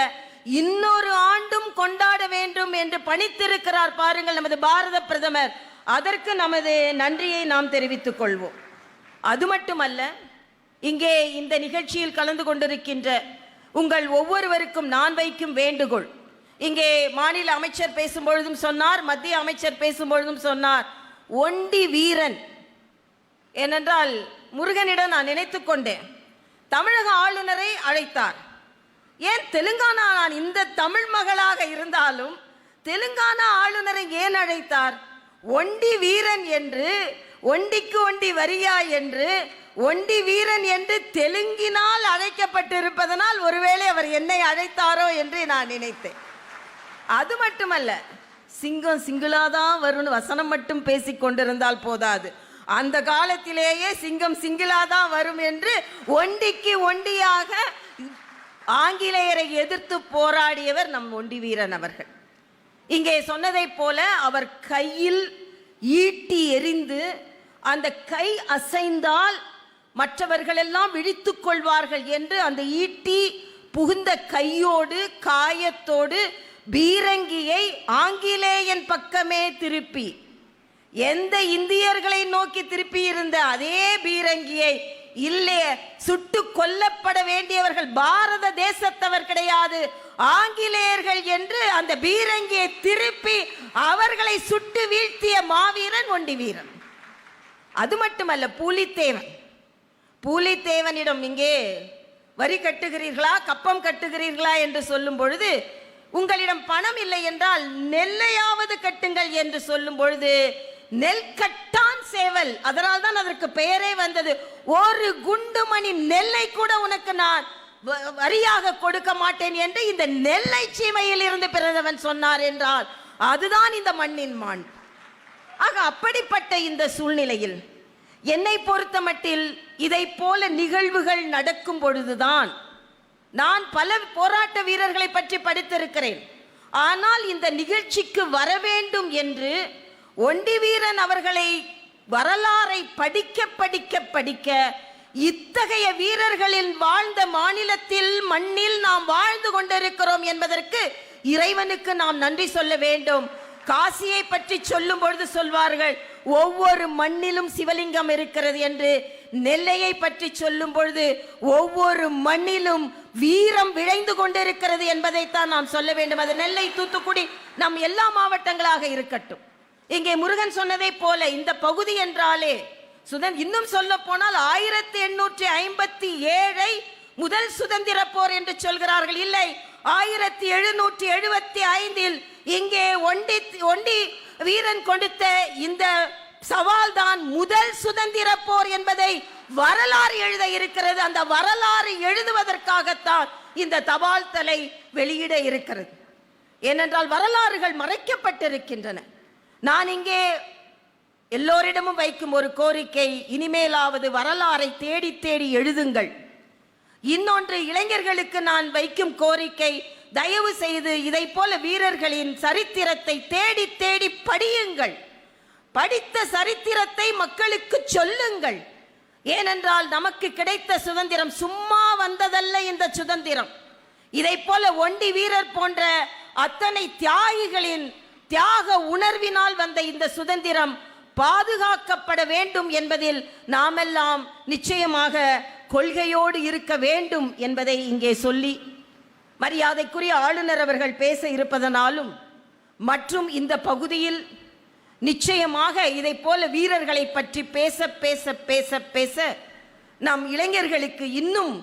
இன்னொரு ஆண்டும் கொண்டாட வேண்டும் என்று பணித்திருக்கிறார் பாருங்கள் நமது பாரத பிரதமர். அதற்கு நமது நன்றியை நாம் தெரிவித்துக் கொள்வோம். அது மட்டுமல்ல, இங்கே இந்த நிகழ்ச்சியில் கலந்து கொண்டிருக்கின்ற உங்கள் ஒவ்வொருவருக்கும் நான் வைக்கும் வேண்டுகோள், இங்கே மாநில அமைச்சர் பேசும்பொழுதும் சொன்னார், மத்திய அமைச்சர் பேசும்பொழுதும் சொன்னார், ஒண்டி வீரன். ஏனென்றால் முருகனிடம் நான் நினைத்து கொண்டேன், தமிழக ஆளுநரை அழைத்தார். ஏன் தெலுங்கானா, நான் இந்த தமிழ் மகளாக இருந்தாலும் தெலுங்கானா ஆளுநரை ஏன் அழைத்தார்? ஒண்டி வீரன் என்று, ஒண்டிக்கு ஒண்டி வரியா என்று, ஒண்டி வீரன் என்று தெலுங்கினால் அழைக்கப்பட்டிருப்பதனால் ஒருவேளை அவர் என்னை அழைத்தாரோ என்று நான் நினைத்தேன். அது மட்டுமல்ல, சிங்கம் சிங்கிளாதான் வரும்னு வசனம் மட்டும் பேசிக் கொண்டிருந்தால் போதாது, அந்த காலத்திலேயே சிங்கம் சிங்கிளாதான் வரும் என்று ஒண்டிக்கு ஒண்டியாக ஆங்கிலேயரை எதிர்த்து போராடியவர் நம் ஒண்டி வீரன் அவர்கள். இங்கே சொன்னதை போல அவர் கையில் ஈட்டி எறிந்து அந்த கை அசைந்தால் மற்றவர்கள் எல்லாம் விழித்துக் கொள்வார்கள் என்று அந்த ஈட்டி புகுந்த கையோடு காயத்தோடு பீரங்கியை ஆங்கிலேயன் பக்கமே திருப்பி, எந்த இந்தியர்களை நோக்கி திருப்பி இருந்த அதே பீரங்கியை, இல்லே சுட்டு கொல்லப்பட வேண்டியவர்கள் பாரத தேசத்தவர் கிடையாது, ஆங்கிலேயர்கள் என்று அந்த பீரங்கியை திருப்பி அவர்களை சுட்டு வீழ்த்திய மாவீரன் ஒண்டி வீரன். அது மட்டுமல்ல, பூலித்தேவனிடம் இங்கே வரி கட்டுகிறீர்களா, கப்பம் கட்டுகிறீர்களா என்று சொல்லும் பொழுது, உங்களிடம் பணம் இல்லை என்றால் நெல்லையாவது கட்டுங்கள் என்று சொல்லும் பொழுது, நெல் கட்டான் சேவல், அதனால் தான் அதற்கு பெயரே வந்தது. ஒரு குண்டுமணி நெல்லை கூட உனக்கு நான் வரியாக கொடுக்க மாட்டேன் என்று இந்த நெல்லை சீமையில் இருந்து பிறந்தவன் சொன்னார் என்றால் அதுதான் இந்த மண்ணின் மாண்பு. ஆக அப்படிப்பட்ட இந்த சூழ்நிலையில் என்னை பொறுத்த மட்டில் இதை போல நிகழ்வுகள் நடக்கும் பொழுதுதான், நான் பல போராட்ட வீரர்களை பற்றி படித்திருக்கிறேன், ஆனால் இந்த நிகழ்ச்சிக்கு வர வேண்டும் என்று ஒண்டி வீரன் அவர்களை வரலாறை படிக்க படிக்க படிக்க, இத்தகைய வீரர்களில் வாழ்ந்த மாநிலத்தில் மண்ணில் நாம் வாழ்ந்து கொண்டிருக்கிறோம் என்பதற்கு இறைவனுக்கு நாம் நன்றி சொல்ல வேண்டும். காசியை பற்றி சொல்லும் பொழுது சொல்வார்கள், ஒவ்வொரு மண்ணிலும் சிவலிங்கம் இருக்கிறது என்று. நெல்லையை பற்றி சொல்லும் பொழுது ஒவ்வொரு மண்ணிலும் வீரம் விளைந்து கொண்டிருக்கிறது என்பதைத்தான் நாம் சொல்ல வேண்டும். அது நெல்லை, தூத்துக்குடி, நம் எல்லா மாவட்டங்களாக இருக்கட்டும். இங்கே முருகன் சொன்னதை போல இந்த பகுதி என்றாலே இன்னும் சொல்ல போனால் 1857 முதல் சுதந்திர போர் என்று சொல்கிறார்கள். இல்லை, 1775 இங்கே ஒண்டி வீரன் கொடுத்த இந்த சவால் தான் முதல் சுதந்திர போர் என்பதை வரலாறு எழுத இருக்கிறது. அந்த வரலாறு எழுதுவதற்காகத்தான் இந்த தபால் தலை வெளியிட இருக்கிறது. ஏனென்றால் வரலாறுகள் மறைக்கப்பட்டிருக்கின்றன. நான் இங்கே எல்லோரிடமும் வைக்கும் ஒரு கோரிக்கை, இனிமேலாவது வரலாறை தேடி தேடி எழுதுங்கள். இன்னொன்று, இளைஞர்களுக்கு நான் வைக்கும் கோரிக்கை, தயவு செய்து இதை போல வீரர்களின் சரித்திரத்தை தேடி தேடி படியுங்கள். படித்த சரித்திரத்தை மக்களுக்கு சொல்லுங்கள். ஏனென்றால் நமக்கு கிடைத்த சுதந்திரம் சும்மா வந்ததல்ல. இந்த சுதந்திரம் இதை போல ஒண்டி வீரர் போன்ற அத்தனை தியாகிகளின் தியாக உணர்வினால் வந்த இந்த சுதந்திரம் பாதுகாக்கப்பட வேண்டும் என்பதில் நாமெல்லாம் நிச்சயமாக கொள்கையோடு இருக்க வேண்டும் என்பதை இங்கே சொல்லி, மரியாதைக்குரிய ஆளுநர் அவர்கள் பேச இருப்பதனாலும் மற்றும் இந்த பகுதியில் நிச்சயமாக இதை போல வீரர்களை பற்றி பேச பேச பேச பேச நம் இளைஞர்களுக்கு இன்னும்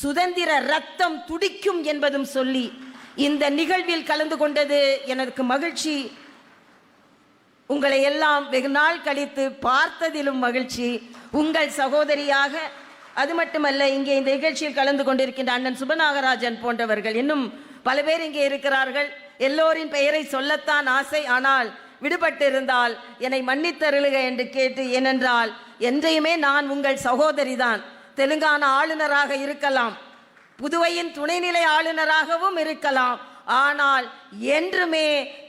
சுதந்திர ரத்தம் துடிக்கும் என்பதும் சொல்லி, இந்த நிகழ்வில் கலந்து கொண்டது எனக்கு மகிழ்ச்சி. உங்களை எல்லாம் வெகு நாள் கழித்து பார்த்ததிலும் மகிழ்ச்சி. உங்கள் சகோதரியாக, அது மட்டுமல்ல, இங்கே இந்த நிகழ்ச்சியில் கலந்து கொண்டிருக்கின்ற அண்ணன் சுபநாகராஜன் போன்றவர்கள், இன்னும் பல பேர் இங்கே இருக்கிறார்கள். எல்லோரின் பெயரை சொல்லத்தான் ஆசை, ஆனால் விடுபட்டு இருந்தால் என்னை மன்னித்தருளுக என்று கேட்டு, ஏனென்றால் என்றையுமே நான் உங்கள் சகோதரி தான். தெலுங்கானா ஆளுநராக இருக்கலாம், புதுவையின் துணைநிலை ஆளுநராகவும் இருக்கலாம், ஆனால் என்றுமே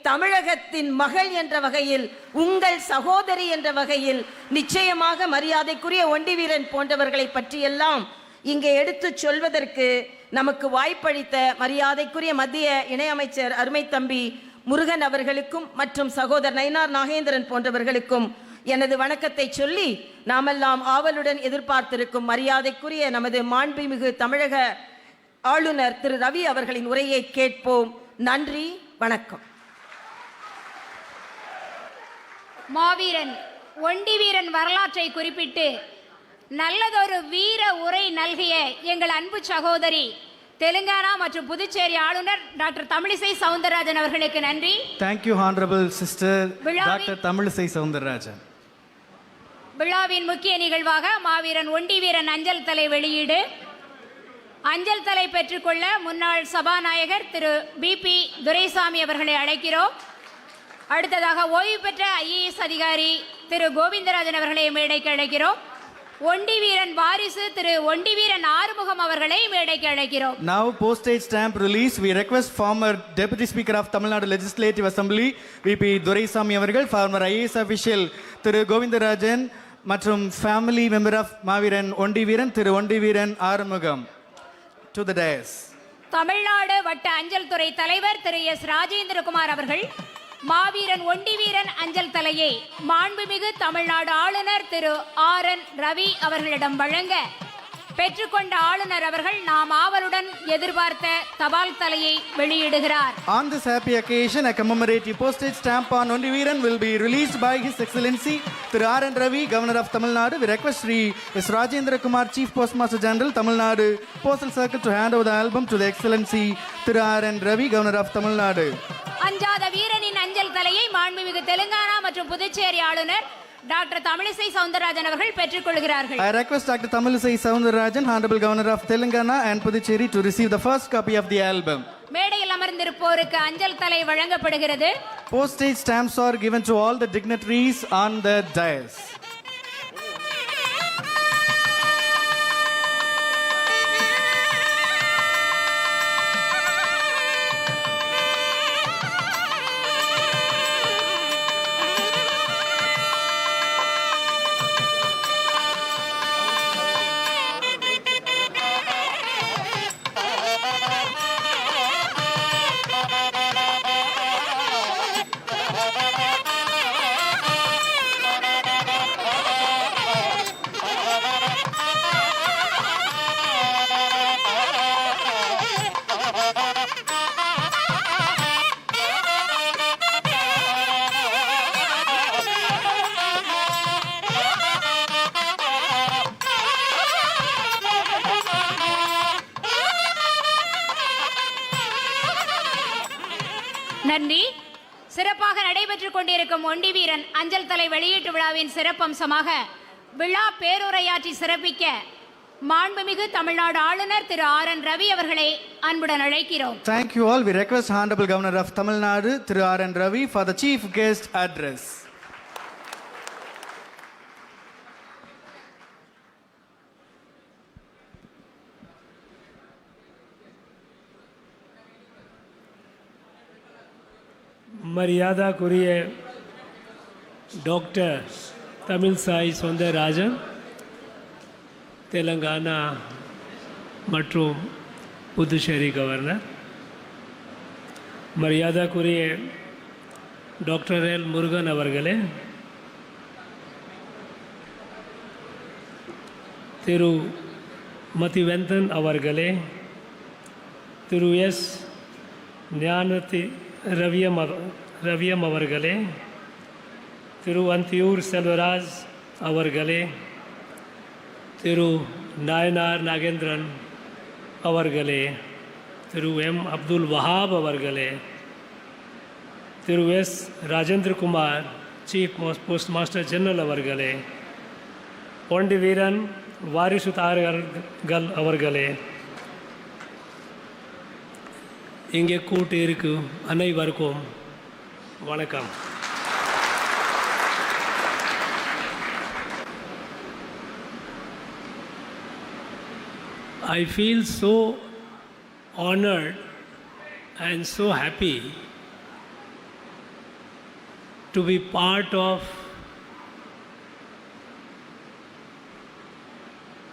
தமிழகத்தின் மகள் என்ற வகையில், உங்கள் சகோதரி என்ற வகையில் நிச்சயமாக மரியாதைக்குரிய ஒண்டி வீரன் போன்றவர்களை பற்றியெல்லாம் இங்கே எடுத்துச் சொல்வதற்கு நமக்கு வாய்ப்பளித்த மரியாதைக்குரிய மத்திய இணையமைச்சர் அருமை தம்பி முருகன் அவர்களுக்கும் மற்றும் சகோதரர் நயினார் நாகேந்திரன் போன்றவர்களுக்கும் எனது வணக்கத்தை சொல்லி நாமெல்லாம் ஆவலுடன் எதிர்பார்த்திருக்கும் மரியாதைக்குரிய நமது மாண்புமிகு தமிழக ஆளுநர் திரு ரவி அவர்களின் உரையை கேட்போம். நன்றி, வணக்கம். மாவீரன் ஒண்டிவீரன் வரலாற்றை குறிப்பிட்டு நல்லதொரு வீர உரை நல்கிய எங்கள் அன்பு சகோதரி தெலுங்கானா மற்றும் புதுச்சேரி ஆளுநர் டாக்டர் தமிழிசை சவுந்தரராஜன் அவர்களுக்கு நன்றி. Thank you, Honorable Sister Dr. Tamilisai Soundararajan. விழாவின் முக்கிய நிகழ்வாக மாவீரன் ஒண்டிவீரன் அஞ்சல் தலை வெளியீடு. அஞ்சல் தலை பெற்றுக்கொள்ள முன்னாள் சபாநாயகர் திரு பிபி துரைசாமி அவர்களை அழைக்கிறோம். அடுத்ததாக ஓய்வு பெற்ற IAS அதிகாரி திரு கோவிந்தராஜன் அவர்களை மேடைக்கு அழைக்கிறோம். ஒண்டிவீரன் வாரிசு திரு ஒண்டிவீரன் ஆறுமுகம் அவர்களை மேடைக்கு அழைக்கிறோம். Now postage stamp release. We request former Deputy Speaker of Tamil Nadu Legislative Assembly VP Doraisamy அவர்கள், former IAS official திரு கோவிந்தராஜன் மற்றும் family member of Maaveeran Ondiveeran Thiru Ondiveeran Arumugam to the dais. Tamil Nadu வட்ட அஞ்சல் துறை தலைவர் திரு எஸ் ராஜேந்திரகுமார் அவர்கள் மாவீரன் ஒண்டிவீரன் அஞ்சல் தலையை மாண்புமிகு தமிழ்நாடு ஆளுநர் திரு RN ரவி அவர்களிடம் வழங்க பெற்றுக்கொண்ட ஆளுநர் அவர்கள் நாம் ஆவலுடன் எதிர்பார்த்த தபால் தலையை வெளியிடுகிறார். On this happy occasion, a commemorative postage stamp on Ondiveeran will be released by His Excellency Thiru RN Ravi, Governor of Tamil Nadu. We request Sri S. Rajendra Kumar, Chief Postmaster General, Tamil Nadu Postal Circle, to hand over the album to the Excellency Thiru RN Ravi, Governor of Tamil Nadu. அஞ்சாத வீரனின் அஞ்சல் தலையை மாண்புமிகு தெலுங்கானா மற்றும் புதுச்சேரி ஆளுநர் டாக்டர் தமிழிசை சவுந்தரராஜன் அவர்கள் பெற்றுக்கொள்கிறார்கள். I request Dr. Tamilisai Soundararajan, Honorable Governor of Telangana and Puducherry, to receive the first copy of the album. மேடையில் அமர்ந்திருப்போருக்கு அஞ்சல் தலை வழங்கப்படுகிறது. Postage stamps are given to all the dignitaries on the dais. நன்றி. சிறப்பாக நடைபெற்றுக் கொண்டிருக்கும் ஒண்டிவீரன் அஞ்சல் தலை வெளியீட்டு விழாவின் சிறப்பம்சமாக விழா பேருரையாற்றி சிறப்பிக்க மாண்புமிகு தமிழ்நாடு ஆளுநர் திரு RN ரவி அவர்களை அன்புடன் அழைக்கிறோம். Thank you all. We request Honorable Governor of Tamil Nadu, Thiru RN Ravi, for the chief guest address. மரியாதைக்குரிய டாக்டர் தமிழிசை சவுந்தரராஜன், தெலுங்கானா மற்றும் புதுச்சேரி கவர்னர், மரியாதைக்குரிய டாக்டர் எல் முருகன் அவர்களே, திரு மதிவந்தன் அவர்களே, திரு எஸ் ஞானதி ரவியம் அவர்களே, திரு அந்தியூர் செல்வராஜ் அவர்களே, திரு நயினார் நாகேந்திரன் அவர்களே, திரு M. அப்துல் வஹாப் அவர்களே, Thiru S Rajendrakumar, chief post master general அவர்களே, ஒண்டிவீரன் வாரிசுதாரர்கள் அவர்களே, இங்கே கூட்டி இருக்கு அனைவருக்கும் வணக்கம். I feel so honored and so happy to be part of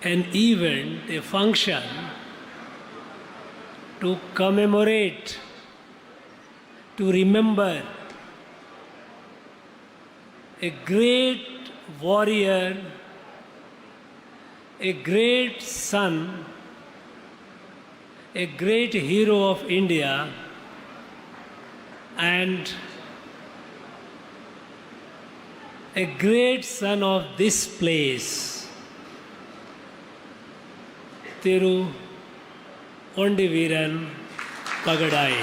an event, a function to commemorate, to remember a great warrior, a great son, a great hero of India, and a great son of this place, Thiru Ondiveeran Pagadai.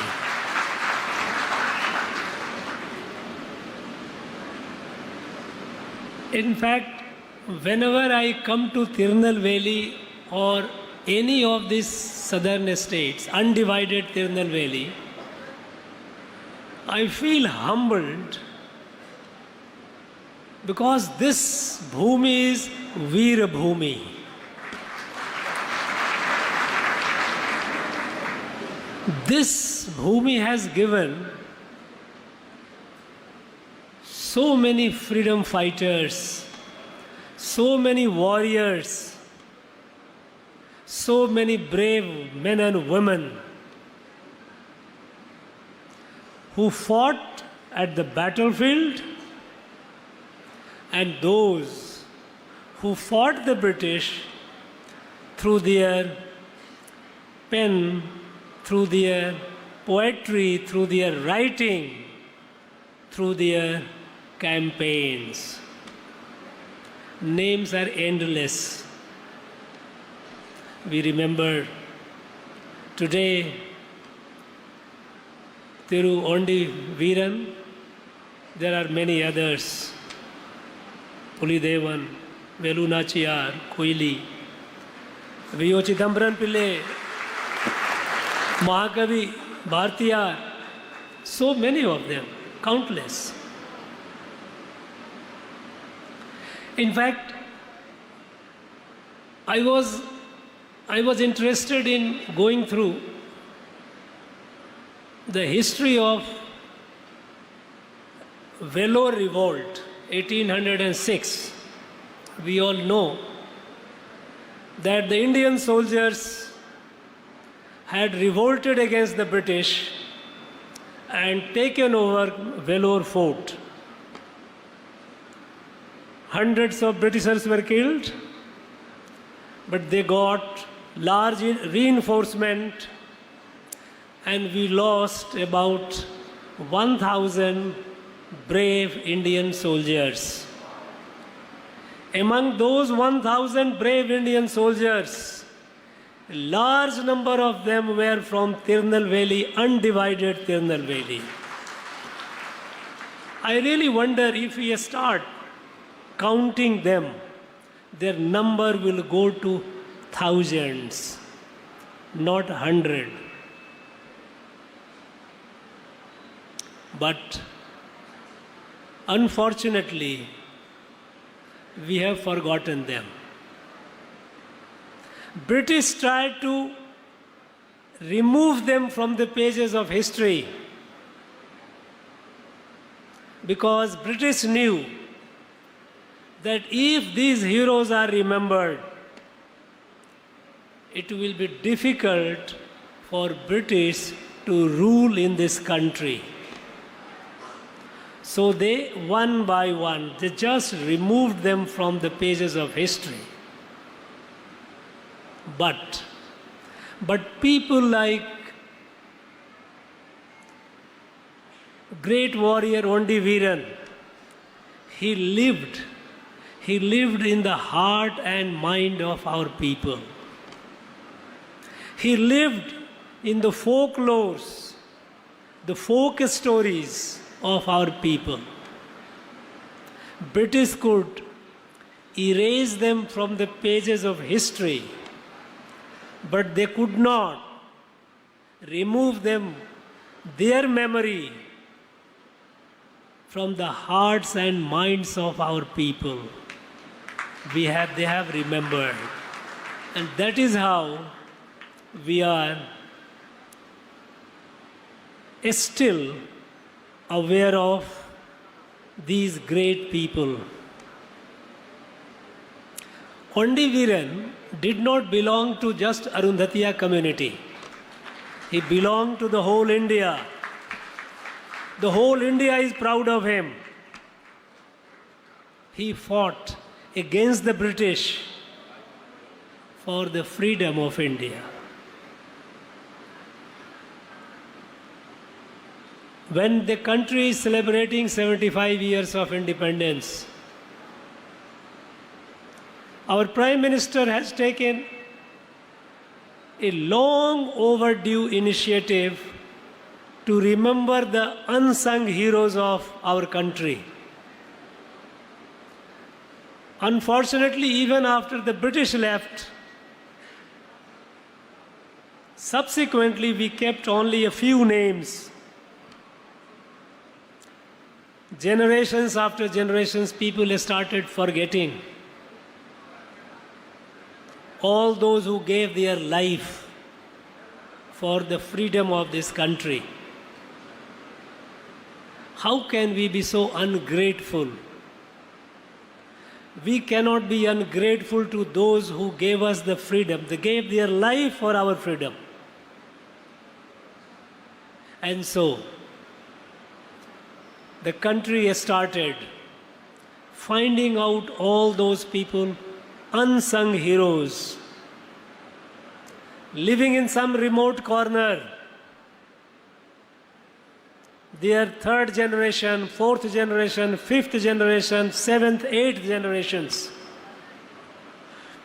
In fact, whenever I come to Tirunelveli or any of these southern states, undivided Tirunelveli, I feel humbled because this bhumi is Veera Bhumi. This bhumi has given so many freedom fighters, so many warriors, so many brave men and women who fought at the battlefield and those who fought the British through their pen, through their poetry, through their writing, through their campaigns. Names are endless. We remember today Thiru Ondiveeran. There are many others. Pulidevan, Velunachiyar, Koili, V.O. Chidambaram Pillai, Mahakavi, Bhartiyar, so many of them, countless. In fact, I was interested in going through the history of Vellore Revolt, 1806. We all know that the Indian soldiers had revolted against the British and taken over Vellore Fort. Hundreds of Britishers were killed, but they got large reinforcement and we lost about 1,000 brave Indian soldiers. Among those 1,000 brave Indian soldiers, a large number of them were from Tirunelveli, undivided Tirunelveli. I really wonder if we start counting them, their number will go to thousands, not 100. But unfortunately, we have forgotten them. British tried to remove them from the pages of history because British knew that if these heroes are remembered, it will be difficult for British to rule in this country. So they, one by one, they just removed them from the pages of history. But people like great warrior Ondiveeran, he lived in the heart and mind of our people. He lived in the folklores, the folk stories of our people. British could erase them from the pages of history, but they could not remove them, their memory, from the hearts and minds of our people. They have remembered. And that is how we are still aware of these great people. Ondiveeran did not belong to just Arunthathiyar community. He belonged to the whole India. The whole India is proud of him. He fought against the British for the freedom of India. When the country is celebrating 75 years of independence, our Prime Minister has taken a long overdue initiative to remember the unsung heroes of our country. Unfortunately, even after the British left, subsequently we kept only a few names. Generations after generations, people started forgetting all those who gave their life for the freedom of this country. How can we be so ungrateful? We cannot be ungrateful to those who gave us the freedom. They gave their life for our freedom. And so, the country started finding out all those people, unsung heroes, living in some remote corner. Their third generation, fourth generation, fifth generation, seventh, eighth generations.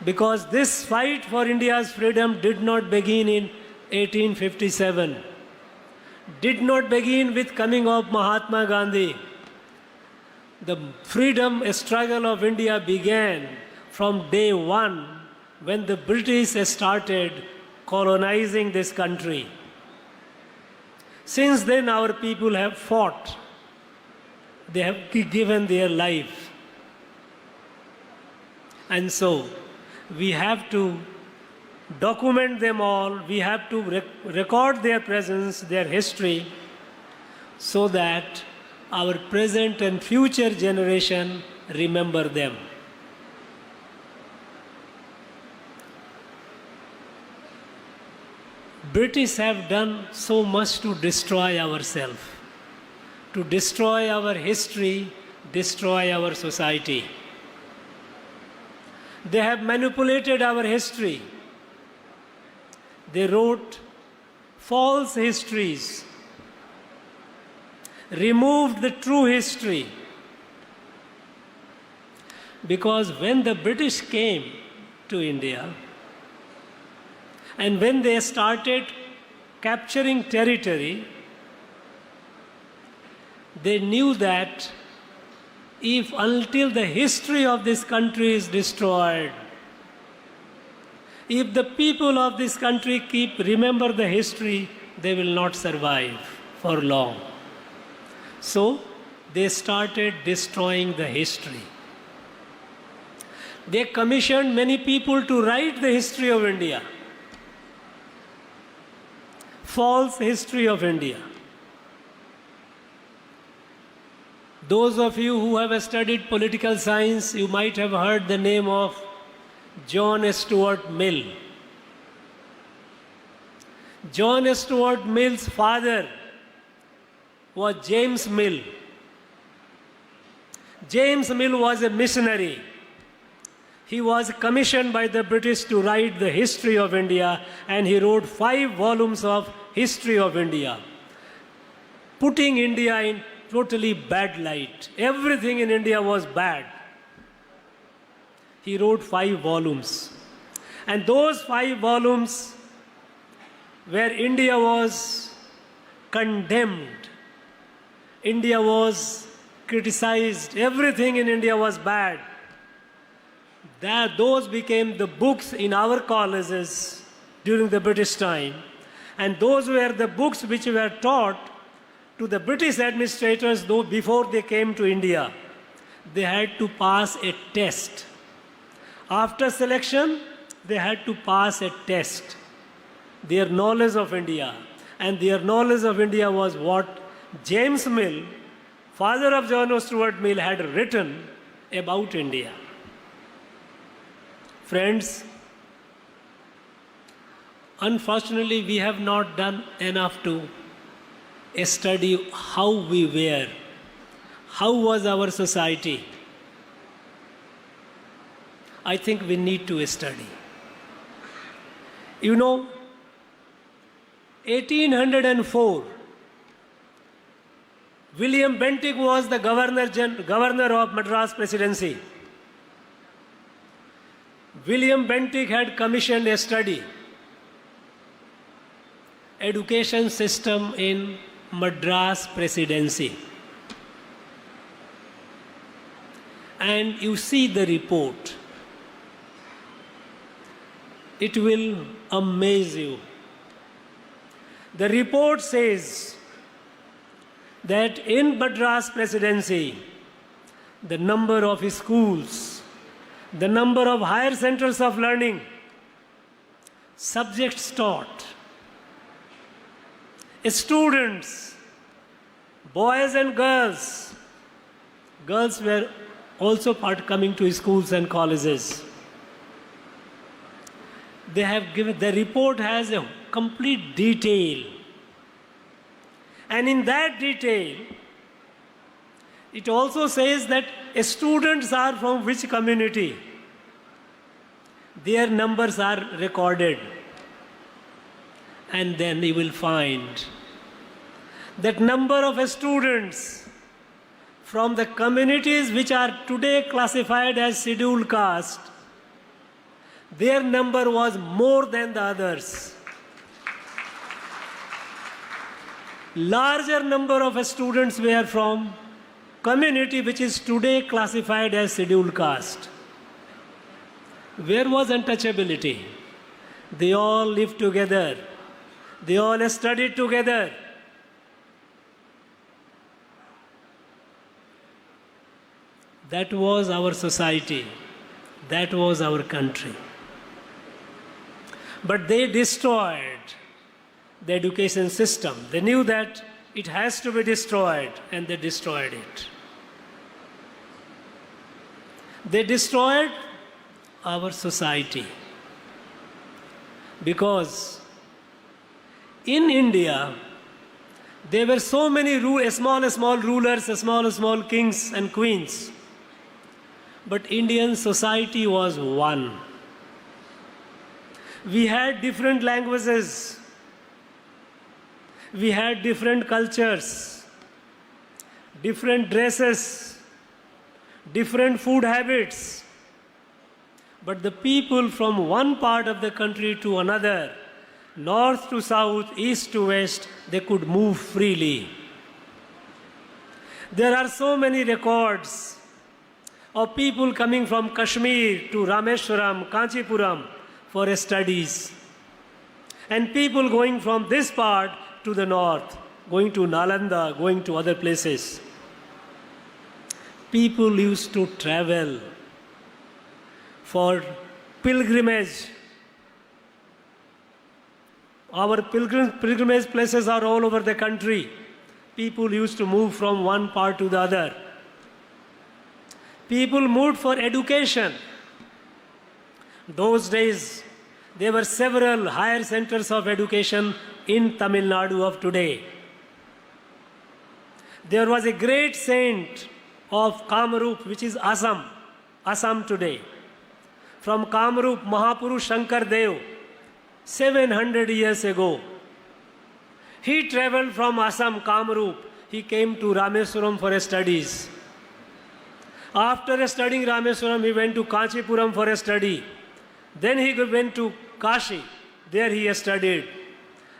Because this fight for India's freedom did not begin in 1857. Did not begin with coming of Mahatma Gandhi. The freedom struggle of India began from day one when the British started colonizing this country. Since then, our people have fought. They have given their life. And so, we have to document them all. We have to record their presence, their history, so that our present and future generation remember them. British have done so much to destroy ourselves, to destroy our history, destroy our society. They have manipulated our history. They wrote false histories, removed the true history. Because when the British came to India, and when they started capturing territory, they knew that if until the history of this country is destroyed, if the people of this country remember the history, they will not survive for long. So they started destroying the history. They commissioned many people to write the history of India. False history of India. Those of you who have studied political science, you might have heard the name of John Stuart Mill. John Stuart Mill's father was James Mill. James Mill was a missionary. He was commissioned by the British to write the history of India, and he wrote 5 volumes of history of India, putting India in totally bad light. Everything in India was bad. He wrote 5 volumes. And those 5 volumes, where India was condemned, India was criticized, everything in India was bad, those became the books in our colleges during the British time. And those were the books which were taught to the British administrators, though before they came to India. They had to pass a test. After selection, they had to pass a test. Their knowledge of India. And their knowledge of India was what James Mill, father of John Stuart Mill, had written about India. Friends, Unfortunately, we have not done enough to study how we were, how was our society. I think we need to study. You know, 1804, William Bentinck was the governor of Madras Presidency. William Bentinck had commissioned a study, education system in Madras Presidency. And you see the report. It will amaze you. The report says that in Madras Presidency, the number of schools, the number of higher centers of learning, subjects taught, students, boys and girls were also coming to schools and colleges. They have given, the report has a complete detail. And in that detail, it also says that students are from which community. Their numbers are recorded. And then you will find that number of students from the communities which are today classified as scheduled caste, their number was more than the others. Larger number of students were from community which is today classified as scheduled caste. Where was untouchability? They all lived together. They all studied together. That was our society. That was our country. But they destroyed the education system. They knew that it has to be destroyed, and they destroyed it. They destroyed our society. Because in India, there were so many small rulers, small kings and queens. But Indian society was one. We had different languages. We had different cultures, different dresses, different food habits. But the people from one part of the country to another, north to south, east to west, they could move freely. There are so many records of people coming from Kashmir to Rameshwaram, Kanchipuram for studies. And people going from this part to the north, going to Nalanda, going to other places. People used to travel for pilgrimage. Our pilgrimage places are all over the country. People used to move from one part to the other. People moved for education. Those days, there were several higher centers of education in Tamil Nadu of today. There was a great saint of Kamrup, which is Assam today. From Kamrup, Mahapurush Shankar Dev, 700 years ago. He traveled from Assam, Kamrup. He came to Rameswaram for studies. After studying Rameswaram, he went to Kanchipuram for a study. Then he went to Kashi. There he studied.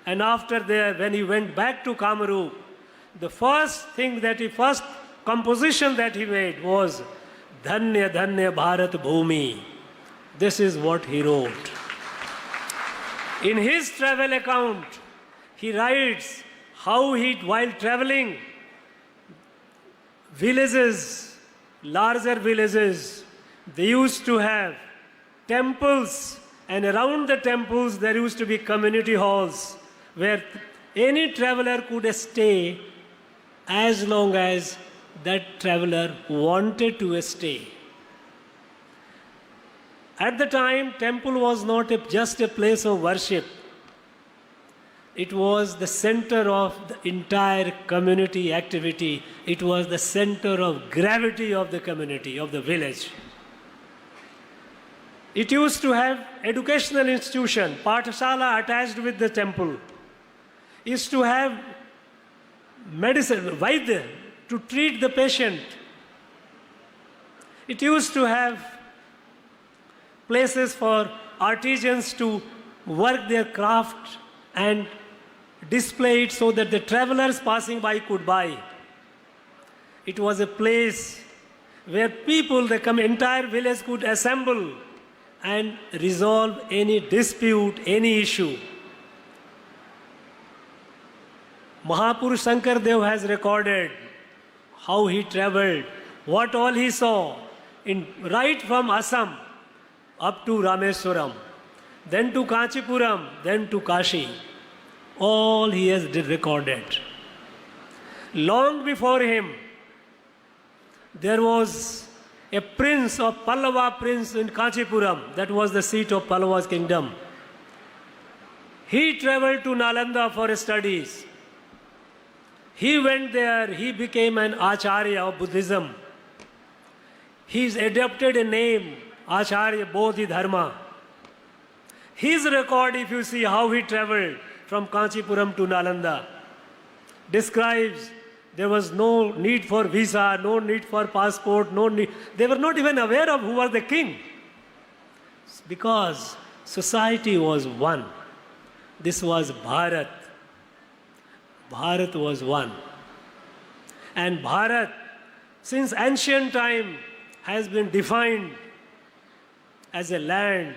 And after there, when he went back to Kamrup, the first composition that he made was Dhanya Dhanya Bharat Bhumi. This is what he wrote. In his travel account, he writes how while traveling, villages, larger villages, they used to have temples, and around the temples there used to be community halls where any traveler could stay as long as that traveler wanted to stay. At the time, temple was not just a place of worship. It was the center of the entire community activity. It was the center of gravity of the community, of the village. It used to have educational institution, Pathashala attached with the temple. It used to have medicine, Vaidya, to treat the patient. It used to have places for artisans to work their craft and display it so that the travelers passing by could buy. It was a place where people, the entire village could assemble and resolve any dispute, any issue. Mahapurush Shankar Dev has recorded how he traveled, what all he saw, right from Assam up to Rameswaram, then to Kanchipuram, then to Kashi. All he has recorded. Long before him, there was a prince of Pallava prince in Kanchipuram. That was the seat of Pallava's kingdom. He traveled to Nalanda for studies. He went there, he became an Acharya of Buddhism. He's adopted a name, Acharya Bodhidharma. His record, if you see how he traveled from Kanchipuram to Nalanda, describes there was no need for visa, no need for passport, no need. They were not even aware of who was the king. Because society was one. This was Bharat. Bharat was one. And Bharat, since ancient time, has been defined as a land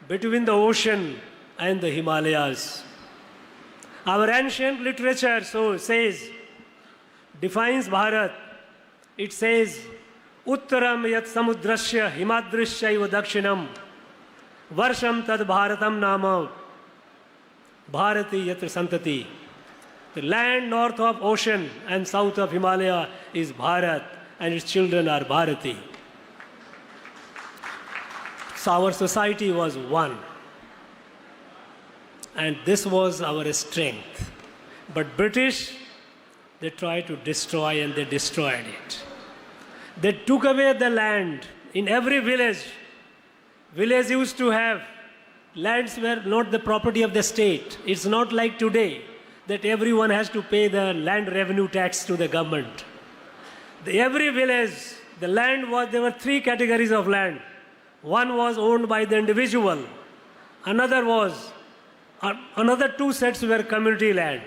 between the ocean and the Himalayas. Our ancient literature defines Bharat. It says, Uttaram yat samudrasya himadrishya dakshinam varsham tad bharatam nama bharati yatra santati. The land north of ocean and south of Himalaya is Bharat, and its children are Bharati. So our society was one. And this was our strength. But British, they tried to destroy, and they destroyed it. They took away the land in every village. Village used to have lands were not the property of the state. It's not like today that everyone has to pay the land revenue tax to the government. Every village, the land was, there were three categories of land. One was owned by the individual. Another two sets were community land.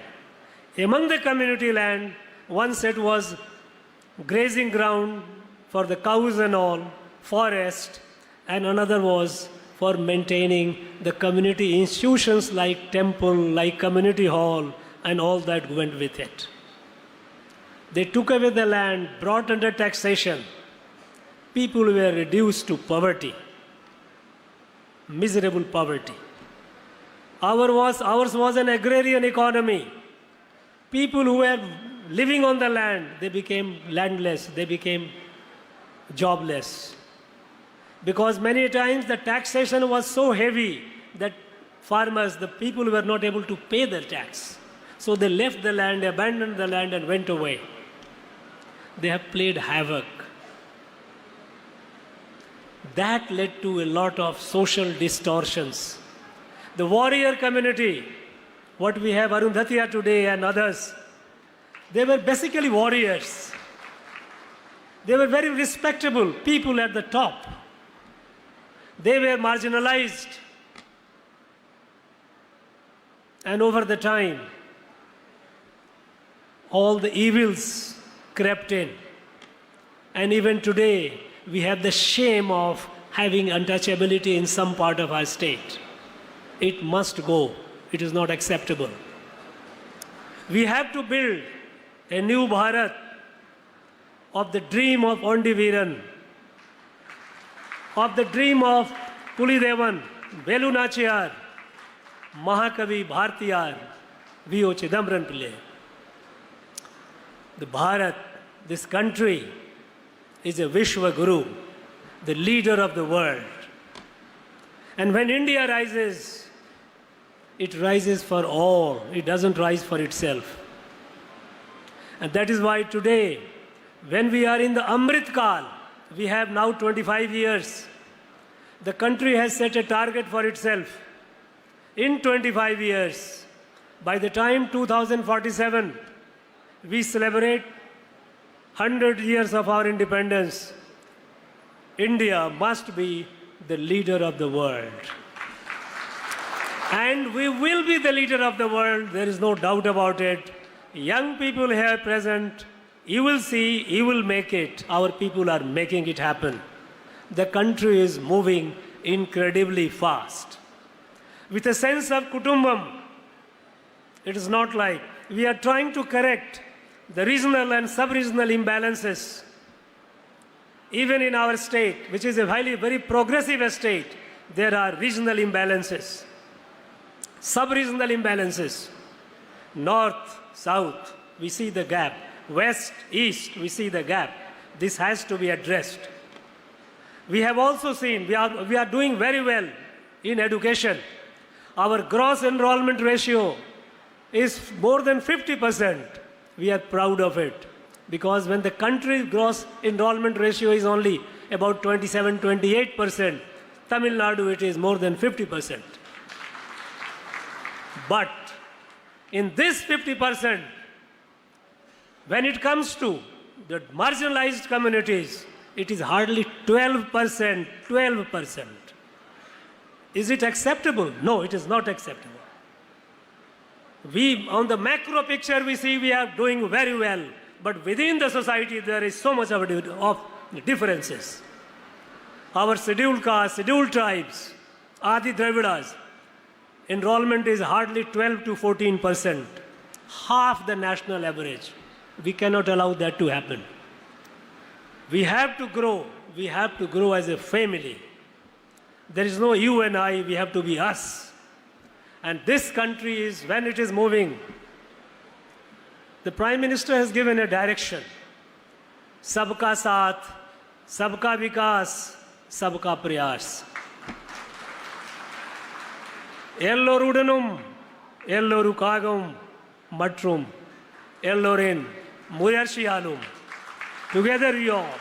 Among the community land, one set was grazing ground for the cows and all, forest, and another was for maintaining the community institutions like temple, like community hall, and all that went with it. They took away the land, brought under taxation. People were reduced to poverty, miserable poverty. Ours was an agrarian economy. People who were living on the land, they became landless, they became jobless. Because many times the taxation was so heavy that farmers, the people were not able to pay the tax. So they left the land, abandoned the land, and went away. They have played havoc. That led to a lot of social distortions. The warrior community, what we have Arunthathiyar today and others, they were basically warriors. They were very respectable people at the top. They were marginalized. And over the time, all the evils crept in. And even today, we have the shame of having untouchability in some part of our state. It must go. It is not acceptable. We have to build a new Bharat of the dream of Ondiveeran, of the dream of Pulidevan, Velu Nachiyar, Mahakavi Bhartiyar, V.O. Chidambaram Pillai. The Bharat, this country, is a Vishwa Guru, the leader of the world. And when India rises, it rises for all. It doesn't rise for itself. And that is why today, when we are in the Amrit Kal, we have now 25 years. The country has set a target for itself. In 25 years, by the time 2047, we celebrate 100 years of our independence. India must be the leader of the world. And we will be the leader of the world, there is no doubt about it. Young people here present, you will see, you will make it. Our people are making it happen. The country is moving incredibly fast. With a sense of kutumbam, it is not like we are trying to correct the regional and sub-regional imbalances. Even in our state, which is a very progressive state, there are regional imbalances, sub-regional imbalances. North, south, we see the gap. West, east, we see the gap. This has to be addressed. We have also seen, we are doing very well in education. Our gross enrollment ratio is more than 50%. We are proud of it. Because when the country's gross enrollment ratio is only about 27-28%, Tamil Nadu it is more than 50%. But in this 50%, when it comes to the marginalized communities, it is hardly 12%, 12%. Is it acceptable? No, it is not acceptable. On the macro picture, we see we are doing very well. But within the society, there is so much of differences. Our scheduled castes, scheduled tribes, Adi Dravidas, enrollment is hardly 12 to 14%, half the national average. We cannot allow that to happen. We have to grow. We have to grow as a family. There is no you and I, we have to be us. And this country is, when it is moving, the Prime Minister has given a direction. Sabka saath, sabka vikas, sabka prayas. Ellorudanum, ellorukagum, matrum, ellorin, muyarshiyalum. Together we are.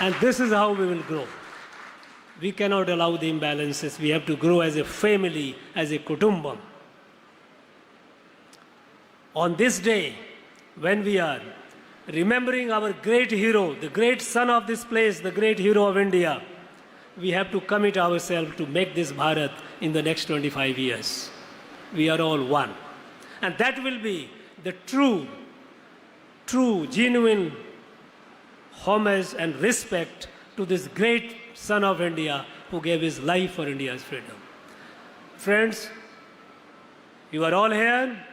And this is how we will grow. We cannot allow the imbalances. We have to grow as a family, as a kutumbam. On this day, when we are remembering our great hero, the great son of this place, the great hero of India, we have to commit ourselves to make this Bharat in the next 25 years. We are all one. And that will be the true, genuine homage and respect to this great son of India who gave his life for India's freedom. Friends, you are all here.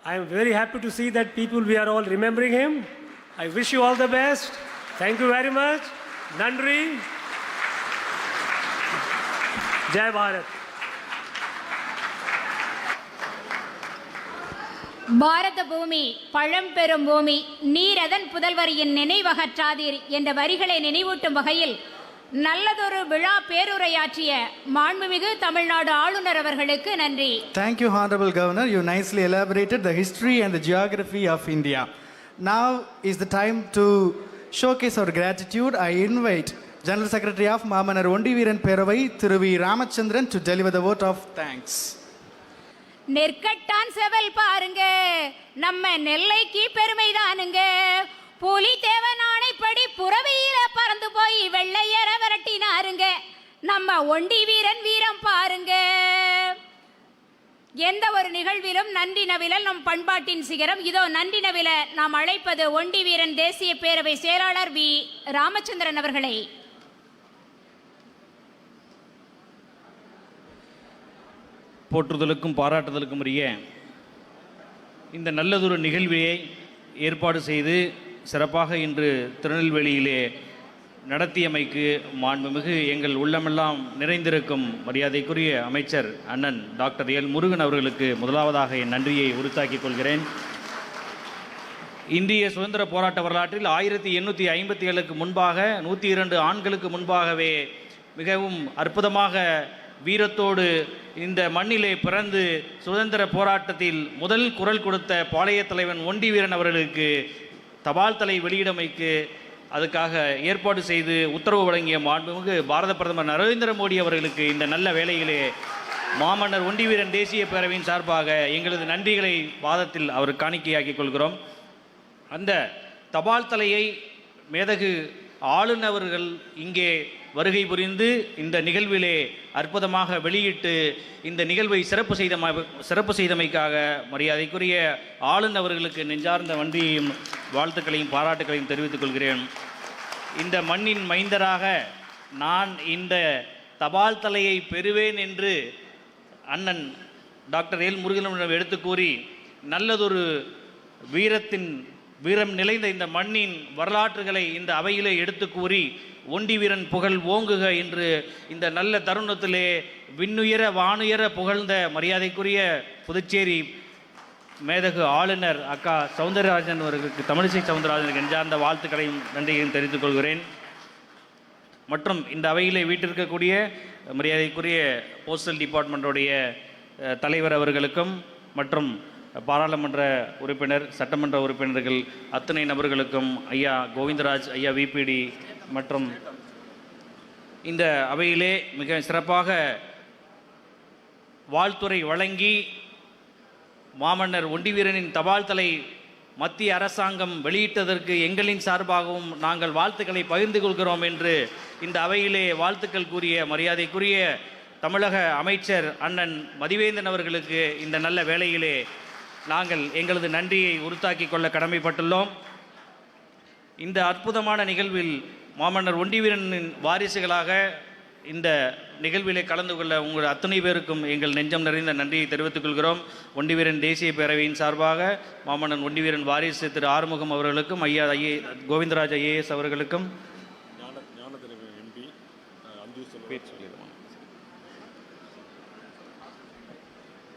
I am very happy to see that we are all remembering him. I wish you all the best. Thank you very much. Nandri. Jai Bharat. பாரத பூமி பழம்பெரும் பூமி, நீர் அதன் புதல்வரின் நினைவகற்றாதீர் என்ற வரிகளை நினைவூட்டும் வகையில் நல்லதொரு விழா பேருரையாற்றிய மாண்புமிகு தமிழ்நாடு ஆளுநர் அவர்களுக்கு நன்றி. Thank you, Honorable Governor. You nicely elaborated the history and the geography of India. Now is the time to showcase our gratitude. I invite General Secretary of Mamanar Ondiveeran Peravai, Thiru V. Ramachandran, to deliver the vote of thanks. Nerkattan Seval பாருங்க, நம்ம நெல்லைக்கு பெருமைதானுங்க. புலிதேவன் ஆணைப்படி புறவியில பறந்து போய் வெள்ளையர விரட்டினாருங்க. நம்ம ஒண்டி வீரன் வீரம் பாருங்க. எந்த ஒரு நிகழ்விலும் நன்றி நவிழல் நம் பண்பாட்டின் சிகரம். இதோ நன்றி நவிழ நாம் அழைப்பது ஒண்டி வீரன் தேசிய பேரவை செயலாளர் வி. ராமச்சந்திரன் அவர்களை. போற்றுதலுக்கும் பாராட்டுதலுக்கும் உரிய இந்த நல்லதொரு நிகழ்வியை ஏற்பாடு செய்து சிறப்பாக இன்று திருநெல்வேலியிலே நடத்தியமைக்கு மாண்புமிகு எங்கள் உள்ளமெல்லாம் நிறைந்திருக்கும் மரியாதைக்குரிய அமைச்சர் அண்ணன் டாக்டர் எல். முருகன் அவர்களுக்கு முதலாவதாக என் நன்றியை உரித்தாக்கிக் கொள்கிறேன். இந்திய சுதந்திர போராட்ட வரலாற்றில் 1857க்கு முன்பாக 102 ஆண்டுகளுக்கு முன்பாகவே மிகவும் அற்புதமாக வீரத்தோடு இந்த மண்ணிலே பிறந்து சுதந்திர போராட்டத்தில் முதல் குரல் கொடுத்த பாளைய தலைவன் ஒண்டிவீரன் அவர்களுக்கு தபால் தலை வெளியிடமைக்கு அதுக்காக ஏற்பாடு செய்து உத்தரவு வழங்கிய மாண்புமிகு பாரத பிரதமர் நரேந்திர மோடி அவர்களுக்கு இந்த நல்ல வேளையிலே மாமன்னர் ஒண்டிவீரன் தேசிய பேரவையின் சார்பாக எங்களது நன்றிகளை வாதத்தில் அவர் காணிக்கையாக்கிக் கொள்கிறோம். அந்த தபால் தலையை மேதகு ஆளுநர்கள் இங்கே வருகை புரிந்து இந்த நிகழ்விலே அற்புதமாக வெளியிட்டு இந்த நிகழ்வை சிறப்பு செய்தமைக்காக மரியாதைக்குரிய ஆளுநர்களுக்கு நெஞ்சார்ந்த நன்றியையும் வாழ்த்துக்களையும் பாராட்டுக்களையும் தெரிவித்துக் கொள்கிறேன். இந்த மண்ணின் மைந்தராக நான் இந்த தபால் தலையை பெறுவேன் என்று அண்ணன் டாக்டர் எல் முருகனிடம் எடுத்து கூறி நல்லதொரு வீரம் நிறைந்த இந்த மண்ணின் வரலாற்றுகளை இந்த அவையிலே எடுத்து கூறி ஒண்டிவீரன் புகழ் ஓங்குக என்று இந்த நல்ல தருணத்திலே விண்ணுயர வானுயர புகழ்ந்த மரியாதைக்குரிய புதுச்சேரி மேதகு ஆளுநர் அக்கா சவுந்தரராஜன் அவர்களுக்கு, தமிழிசை சவுந்தரராஜனுக்கு நெஞ்சார்ந்த வாழ்த்துக்களையும் நன்றியையும் தெரிவித்துக் கொள்கிறேன். மற்றும் இந்த அவையிலே வீட்டிருக்கக்கூடிய மரியாதைக்குரிய போஸ்டல் டிபார்ட்மெண்ட்டுடைய தலைவர் அவர்களுக்கும் மற்றும் பாராளுமன்ற உறுப்பினர், சட்டமன்ற உறுப்பினர்கள் அத்தனை நபர்களுக்கும், ஐயா கோவிந்தராஜ், ஐயா விபிடி மற்றும் இந்த அவையிலே மிக சிறப்பாக வாழ்த்துரை வழங்கி மாமன்னர் ஒண்டிவீரனின் தபால் தலை மத்திய அரசாங்கம் வெளியிட்டதற்கு எங்களின் சார்பாகவும் நாங்கள் வாழ்த்துக்களை பகிர்ந்து கொள்கிறோம் என்று இந்த அவையிலே வாழ்த்துக்கள் கூறிய மரியாதைக்குரிய தமிழக அமைச்சர் அண்ணன் மதிவேந்தன் அவர்களுக்கு இந்த நல்ல வேளையிலே நாங்கள் எங்களது நன்றியை உறுத்தாக்கிக் கொள்ள கடமைப்பட்டுள்ளோம். இந்த அற்புதமான நிகழ்வில் மாமன்னர் ஒண்டிவீரனின் வாரிசுகளாக இந்த நிகழ்விலே கலந்து கொள்ள உங்கள் அத்தனை பேருக்கும் எங்கள் நெஞ்சம் நிறைந்த நன்றியை தெரிவித்துக் கொள்கிறோம். ஒண்டிவீரன் தேசிய பேரவையின் சார்பாக மாமன்னன் ஒண்டிவீரன் வாரிசு திரு ஆறுமுகம் அவர்களுக்கும், ஐயா கோவிந்தராஜ் ஐஏஎஸ் அவர்களுக்கும்,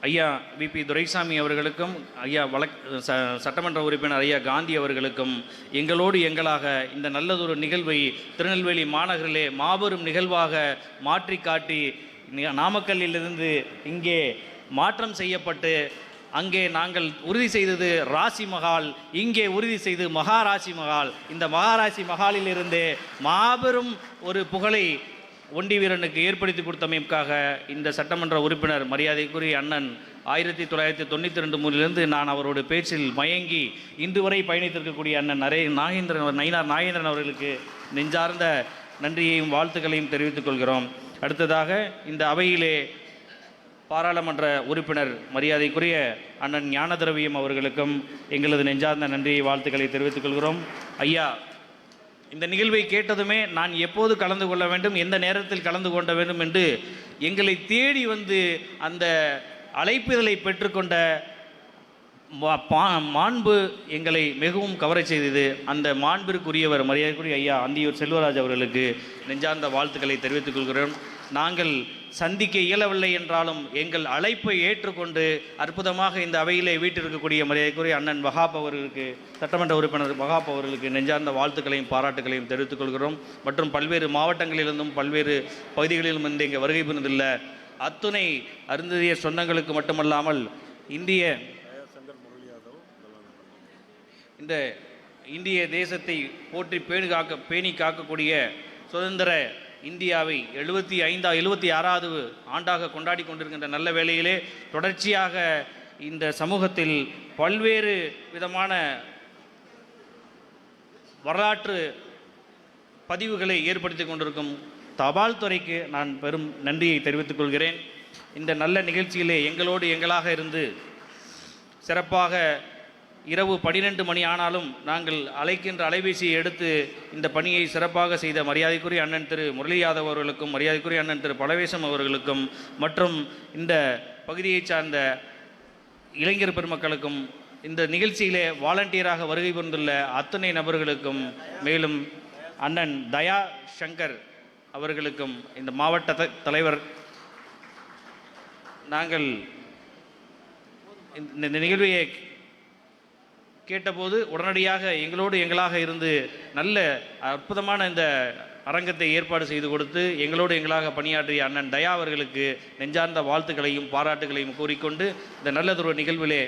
ஐயா விபி துரைசாமி அவர்களுக்கும், ஐயா சட்டமன்ற உறுப்பினர் ஐயா காந்தி அவர்களுக்கும் எங்களோடு எங்களாக இந்த நல்லதொரு நிகழ்வை திருநெல்வேலி மாநகரிலே மாபெரும் நிகழ்வாக மாற்றி காட்டி நாமக்கல்லிலிருந்து இங்கே மாற்றம் செய்யப்பட்டு அங்கே நாங்கள் உறுதி செய்தது ராசி மஹால், இங்கே உறுதி செய்து மகாராசி மஹால். இந்த மகாராசி மஹாலிலிருந்து மாபெரும் ஒரு புகழை ஒண்டிவீரனுக்கு ஏற்படுத்தி கொடுத்தமைக்காக இந்த சட்டமன்ற உறுப்பினர் மரியாதைக்குரிய அண்ணன் 1992 நான் அவரோட பேச்சில் மயங்கி இன்று வரை பயணித்திருக்கக்கூடிய அண்ணன் நாகேந்திரன் அவர்களுக்கு நெஞ்சார்ந்த நன்றியையும் வாழ்த்துக்களையும் தெரிவித்துக் கொள்கிறோம். அடுத்ததாக இந்த அவையிலே பாராளுமன்ற உறுப்பினர் மரியாதைக்குரிய அண்ணன் ஞானதிரவியம் அவர்களுக்கும் எங்களது நெஞ்சார்ந்த நன்றியை வாழ்த்துக்களை தெரிவித்துக் கொள்கிறோம். ஐயா, இந்த நிகழ்வை கேட்டதுமே நான் எப்போது கலந்து கொள்ள வேண்டும், எந்த நேரத்தில் கலந்து கொள்ள வேண்டும் என்று எங்களை தேடி வந்து அந்த அழைப்புதலை பெற்றுக்கொண்ட மாண்பு எங்களை மிகவும் கவரச் செய்தது. அந்த மாண்பிற்குரியவர் மரியாதைக்குரிய ஐயா அந்தியூர் செல்வராஜ் அவர்களுக்கு நெஞ்சார்ந்த வாழ்த்துக்களை தெரிவித்துக் கொள்கிறோம். நாங்கள் சந்திக்க இயலவில்லை என்றாலும் எங்கள் அழைப்பை ஏற்றுக்கொண்டு அற்புதமாக இந்த அவையிலே வீட்டிருக்கக்கூடிய மரியாதைக்குரிய அண்ணன் வகாப் அவர்களுக்கு, சட்டமன்ற உறுப்பினர் வகாப் அவர்களுக்கு நெஞ்சார்ந்த வாழ்த்துக்களையும் பாராட்டுகளையும் தெரிவித்துக் கொள்கிறோம். மற்றும் பல்வேறு மாவட்டங்களிலிருந்தும் பல்வேறு பகுதிகளிலும் இருந்து இங்கே வருகை புரிந்துள்ள அத்துணை அருந்ததியர் சொந்தங்களுக்கு மட்டுமல்லாமல் இந்த இந்திய தேசத்தை போற்றி பேணி காக்கக்கூடிய சுதந்திர இந்தியாவை 76வது ஆண்டாக கொண்டாடி கொண்டிருக்கின்ற நல்ல வேளையிலே தொடர்ச்சியாக இந்த சமூகத்தில் பல்வேறு விதமான வரலாற்று பதிவுகளை ஏற்படுத்தி கொண்டிருக்கும் தபால் துறைக்கு நான் பெரும் நன்றியை தெரிவித்துக் கொள்கிறேன். இந்த நல்ல நிகழ்ச்சியிலே எங்களோடு எங்களாக இருந்து சிறப்பாக இரவு 12 மணி ஆனாலும் நாங்கள் அழைக்கின்ற அலைபேசியை எடுத்து இந்த பணியை சிறப்பாக செய்த மரியாதைக்குரிய அண்ணன் திரு முரளி யாதவ் அவர்களுக்கும், மரியாதைக்குரிய அண்ணன் திரு பலவேசம் அவர்களுக்கும் மற்றும் இந்த பகுதியை சார்ந்த இளைஞர் பெருமக்களுக்கும், இந்த நிகழ்ச்சியிலே வாலண்டியராக வருகை புரிந்துள்ள அத்தனை நபர்களுக்கும், மேலும் அண்ணன் தயா சங்கர் அவர்களுக்கும், இந்த மாவட்ட தலைவர், நாங்கள் இந்த நிகழ்வை கேட்டபோது உடனடியாக எங்களாக இருந்து நல்ல அற்புதமான இந்த அரங்கத்தை ஏற்பாடு செய்து கொடுத்து எங்களாக பணியாற்றிய அண்ணன் தயா அவர்களுக்கு நெஞ்சார்ந்த வாழ்த்துக்களையும் பாராட்டுகளையும் கூறிக்கொண்டு இந்த நல்லதொரு நிகழ்விலே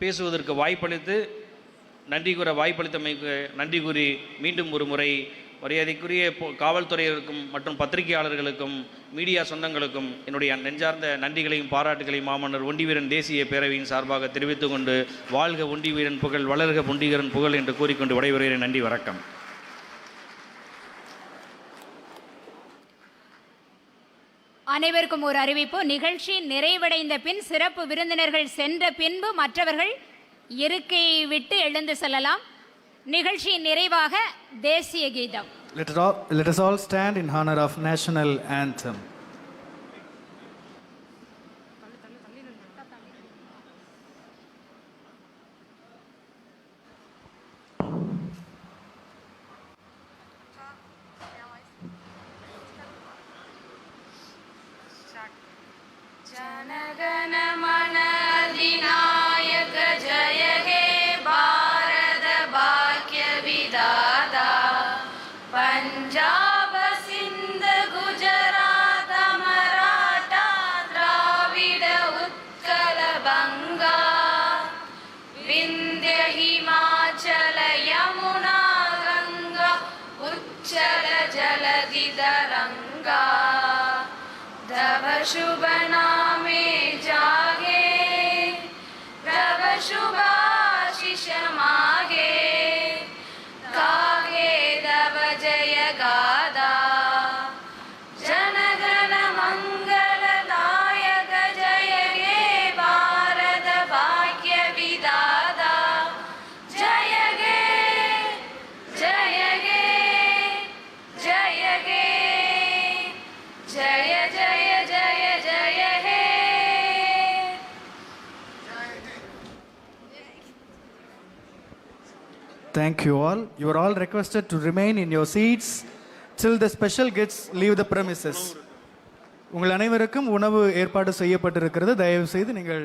பேசுவதற்கு வாய்ப்பளித்து வாய்ப்பளித்தமைக்கு நன்றி கூறி மீண்டும் ஒரு முறை மரியாதைக்குரிய காவல்துறையினருக்கும் மற்றும் பத்திரிகையாளர்களுக்கும் மீடியா சொந்தங்களுக்கும் என்னுடைய நெஞ்சார்ந்த நன்றிகளையும் பாராட்டுகளையும் மாமன்னர் ஒண்டிவீரன் தேசிய பேரவையின் சார்பாக தெரிவித்துக் கொண்டு வாழ்க ஒண்டிவீரன் புகழ், வளர்க ஒண்டிவீரன் புகழ் என்று கூறிக்கொண்டு விடைபெறுகிறேன். நன்றி, வணக்கம். அனைவருக்கும் ஒரு அறிவிப்பு. நிகழ்ச்சி நிறைவடைந்த பின் சிறப்பு விருந்தினர்கள் சென்ற பின்பு மற்றவர்கள் இருக்கையை விட்டு எழுந்து செல்லலாம். நிகழ்ச்சியின் நிறைவாக தேசிய கீதம். Let us all stand in honor of national anthem. जनगण मन अधिनायक जय हे भारत भाग्य विधाता पंजाब सिंध गुजरात मराठा द्राविड उत्कल बंगा विंध्य हिमाचल यमुना गंगा उच्चल जलधि तरंगा तव शुभ नामे जागे तव शुभाशिष मागे गागे तव जय गादा जनगण मंगल नायक जय हे भारत भाग्य विधाता जय गे जय गे जय गे जय जय जय जय हे. Thank you all. You are all requested to remain in your seats till the special guests leave the premises. உங்கள் அனைவருக்கும் உணவு ஏற்பாடு செய்யப்பட்டிருக்கிறது. தயவு செய்து நீங்கள்